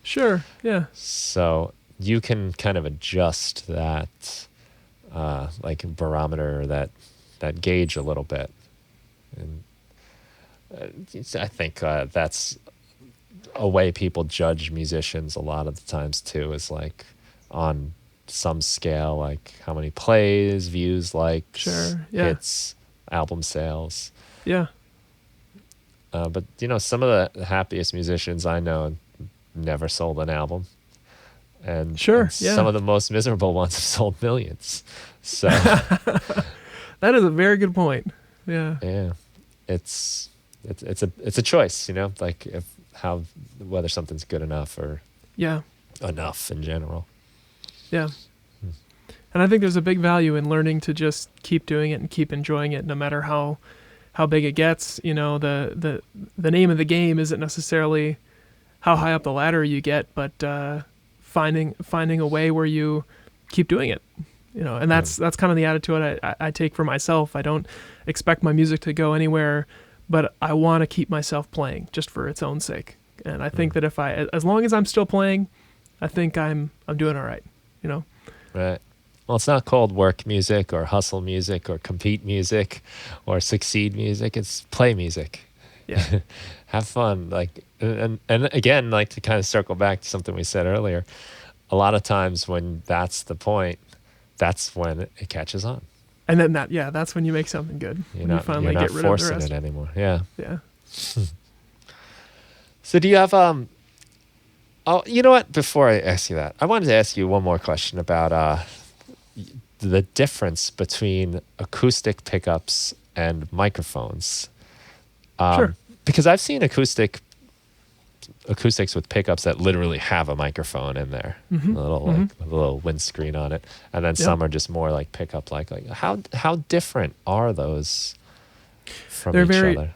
Sure. Yeah. So you can kind of adjust that, like barometer, that gauge a little bit. And I think that's a way people judge musicians a lot of the times too, is like on some scale, like how many plays, views, likes, hits, album sales. Yeah. But some of the happiest musicians I know never sold an album. And some of the most miserable ones have sold millions. So that is a very good point. Yeah. Yeah. It's a choice, like whether something's good enough or enough in general. Yeah. And I think there's a big value in learning to just keep doing it and keep enjoying it, no matter how big it gets. The name of the game isn't necessarily how high up the ladder you get, but finding a way where you keep doing it. And that's kind of the attitude I take for myself. I don't expect my music to go anywhere, but I want to keep myself playing just for its own sake. And I think that as long as I'm still playing, I think I'm doing all right. Right. Well, it's not called work music or hustle music or compete music or succeed music. It's play music. Yeah. Have fun. Like, and again, like to kind of circle back to something we said earlier, a lot of times when that's the point, that's when it catches on. And then that's when you make something good. You finally get rid of the rest. It anymore. Yeah. Yeah. So do you have you know what? Before I ask you that, I wanted to ask you one more question about the difference between acoustic pickups and microphones. Sure. Because I've seen acoustics with pickups that literally have a microphone in there, a little windscreen on it, and then some are just more like pickup. Like how different are those from each other?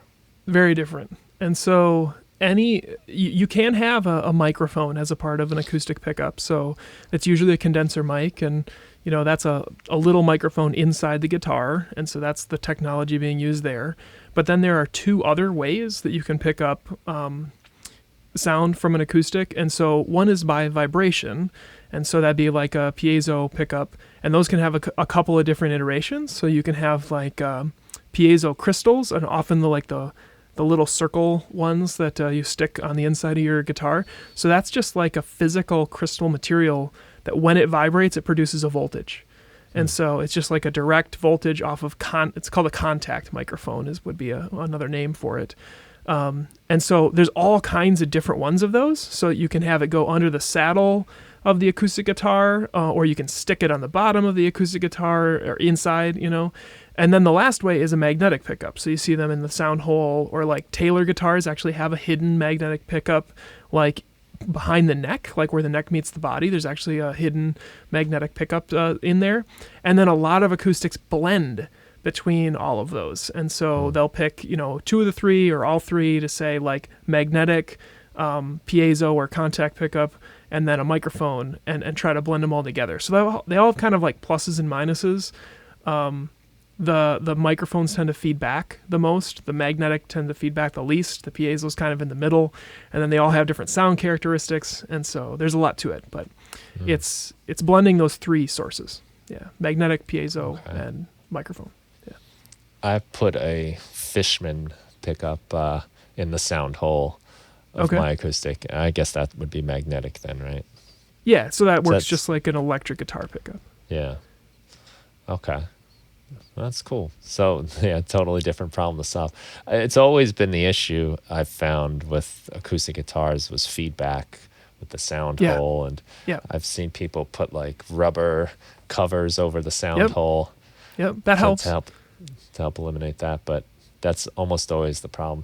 Very different. And so you can have a microphone as a part of an acoustic pickup. So it's usually a condenser mic, and that's a little microphone inside the guitar, and so that's the technology being used there. But then there are two other ways that you can pick up sound from an acoustic, and so one is by vibration, and so that'd be like a piezo pickup, and those can have a couple of different iterations. So you can have like piezo crystals, and often the little circle ones that you stick on the inside of your guitar. So that's just like a physical crystal material that when it vibrates, it produces a voltage. And so it's just like a direct voltage off of it's called a contact microphone would be another name for it. And so there's all kinds of different ones of those. So you can have it go under the saddle of the acoustic guitar, or you can stick it on the bottom of the acoustic guitar or inside, And then the last way is a magnetic pickup. So you see them in the sound hole, or like Taylor guitars actually have a hidden magnetic pickup, like behind the neck, like where the neck meets the body. There's actually a hidden magnetic pickup in there. And then a lot of acoustics blend between all of those. And so they'll pick, two of the three or all three to say like magnetic, piezo or contact pickup, and then a microphone, and try to blend them all together. So they all have kind of like pluses and minuses. The microphones tend to feed back the most. The magnetic tend to feed back the least. The piezo's kind of in the middle, and then they all have different sound characteristics, and so there's a lot to it. But it's blending those three sources. Yeah, magnetic, piezo, and microphone. Yeah. I put a Fishman pickup in the sound hole of my acoustic. I guess that would be magnetic then, right? Yeah, so that works that's- just like an electric guitar pickup. Yeah. Okay. That's cool. So, yeah, totally different problem to solve. It's always been the issue I've found with acoustic guitars was feedback with the sound Yeah. hole. And Yeah. I've seen people put like rubber covers over the sound Yep. hole Yep, that helps. to help eliminate that. But that's almost always the problem.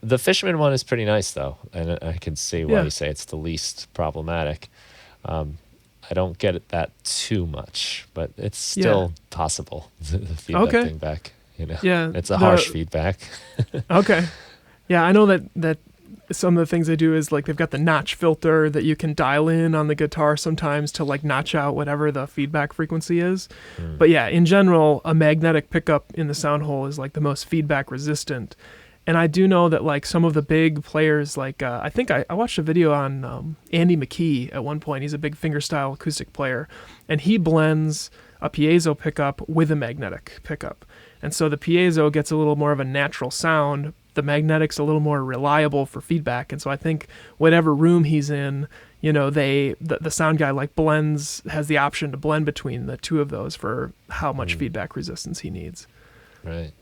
The Fishman one is pretty nice, though. And I can see why Yeah. you say it's the least problematic. I don't get that too much, but it's still possible. The feedback Okay. thing back, Yeah, it's a harsh feedback. Okay. Yeah, I know that some of the things they do is like they've got the notch filter that you can dial in on the guitar sometimes to like notch out whatever the feedback frequency is. But yeah, in general, a magnetic pickup in the sound hole is like the most feedback resistant. And I do know that like some of the big players, like I think I watched a video on Andy Mckee at one point. He's a big fingerstyle acoustic player, and he blends a piezo pickup with a magnetic pickup. And so the piezo gets a little more of a natural sound. The magnetic's a little more reliable for feedback. And so I think whatever room he's in, the sound guy like has the option to blend between the two of those for how much feedback resistance he needs. Right.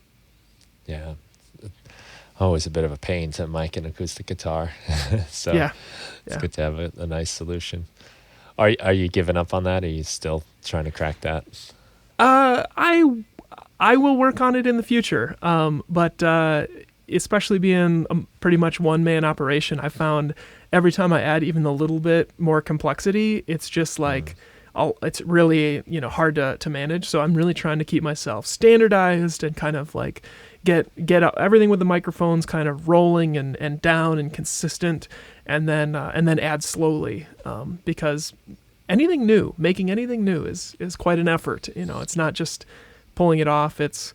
Yeah. Always a bit of a pain to mic an acoustic guitar. So it's good to have a nice solution. Are you giving up on that? Are you still trying to crack that? I will work on it in the future. But especially being a pretty much one-man operation, I found every time I add even a little bit more complexity, it's just like it's really hard to manage. So I'm really trying to keep myself standardized and kind of like get everything with the microphones kind of rolling and down and consistent, and then add slowly, because making anything new is quite an effort. It's not just pulling it off. It's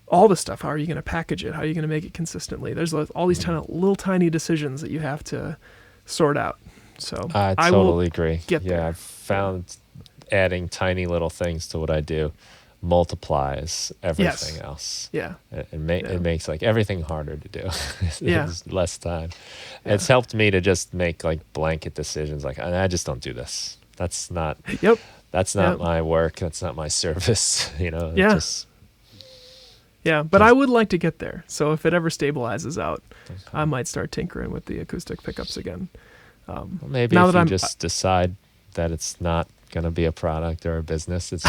all the stuff. How are you going to package it? How are you going to make it consistently? There's all these kind of little tiny decisions that you have to sort out. So I will totally agree. get there. I've found adding tiny little things to what I do multiplies everything else. Yeah. It makes like everything harder to do. There's less time. Yeah. It's helped me to just make like blanket decisions. Like I just don't do this. That's not. Yep. That's not my work. That's not my service. Yeah. But I would like to get there. So if it ever stabilizes out, I might start tinkering with the acoustic pickups again. Well, maybe now if that you just decide that it's not going to be a product or a business, it's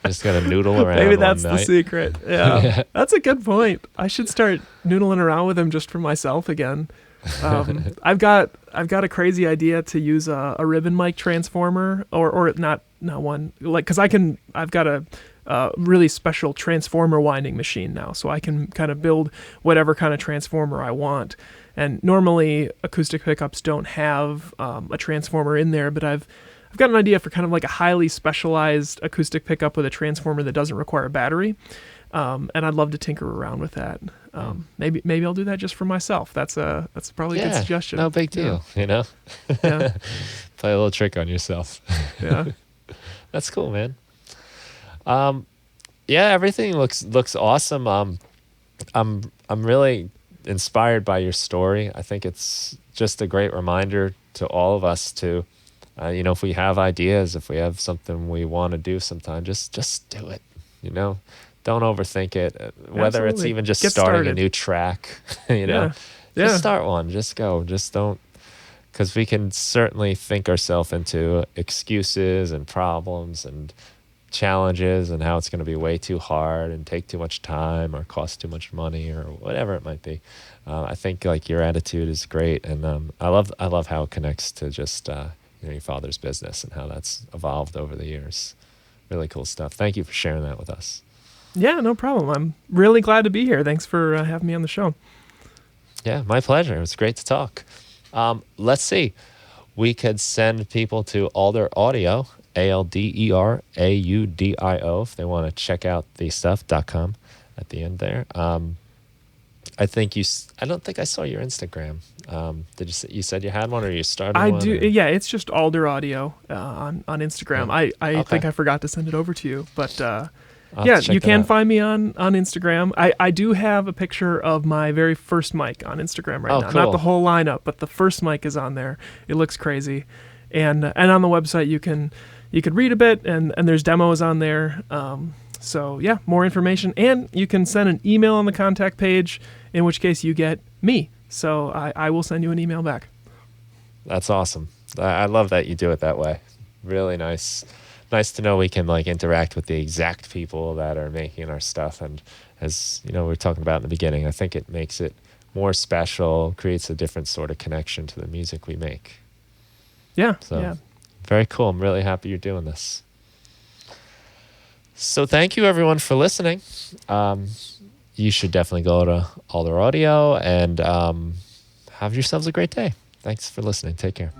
just going to noodle around. Maybe that's one night. the secret. Yeah. That's a good point. I should start noodling around with them just for myself again. I've got a crazy idea to use a ribbon mic transformer or not one, like, cause I've got a really special transformer winding machine now, so I can kind of build whatever kind of transformer I want. And normally acoustic pickups don't have a transformer in there, but I've got an idea for kind of like a highly specialized acoustic pickup with a transformer that doesn't require a battery. And I'd love to tinker around with that. Maybe I'll do that just for myself. That's probably a good suggestion. No big deal, Yeah. Play a little trick on yourself. Yeah. That's cool, man. Everything looks awesome. I'm really inspired by your story. I think it's just a great reminder to all of us to, if we have ideas, if we have something we want to do sometime, just do it. Don't overthink it. Whether it's even just starting a new track, just start one. Just go. Just don't, because we can certainly think ourselves into excuses and problems and challenges and how it's going to be way too hard and take too much time or cost too much money or whatever it might be. I think like your attitude is great, and I love how it connects to just your father's business and how that's evolved over the years. Really cool stuff. Thank you for sharing that with us. Yeah, no problem. I'm really glad to be here. Thanks for having me on the show. Yeah, my pleasure. It was great to talk. Let's see. We could send people to Alder Audio, ALDERAUDIO, if they want to check out the stuff.com at the end there. I don't think I saw your Instagram. You said you had one, or you started one? I do. Or? Yeah, it's just Alder Audio on Instagram. I think I forgot to send it over to you, but I'll have Yeah, to check you that can out. find me on Instagram. I do have a picture of my very first mic on Instagram right Oh, now. cool. Not the whole lineup, but the first mic is on there. It looks crazy, and on the website you could read a bit, and there's demos on there. So yeah, more information, and you can send an email on the contact page, in which case you get me. So I will send you an email back. That's awesome. I love that you do it that way. Really nice. Nice to know we can like interact with the exact people that are making our stuff. And as you know, we were talking about in the beginning, I think it makes it more special, creates a different sort of connection to the music we make. Yeah, So yeah. very cool. I'm really happy you're doing this. So thank you everyone for listening. You should definitely go to Alder Audio and have yourselves a great day. Thanks for listening. Take care.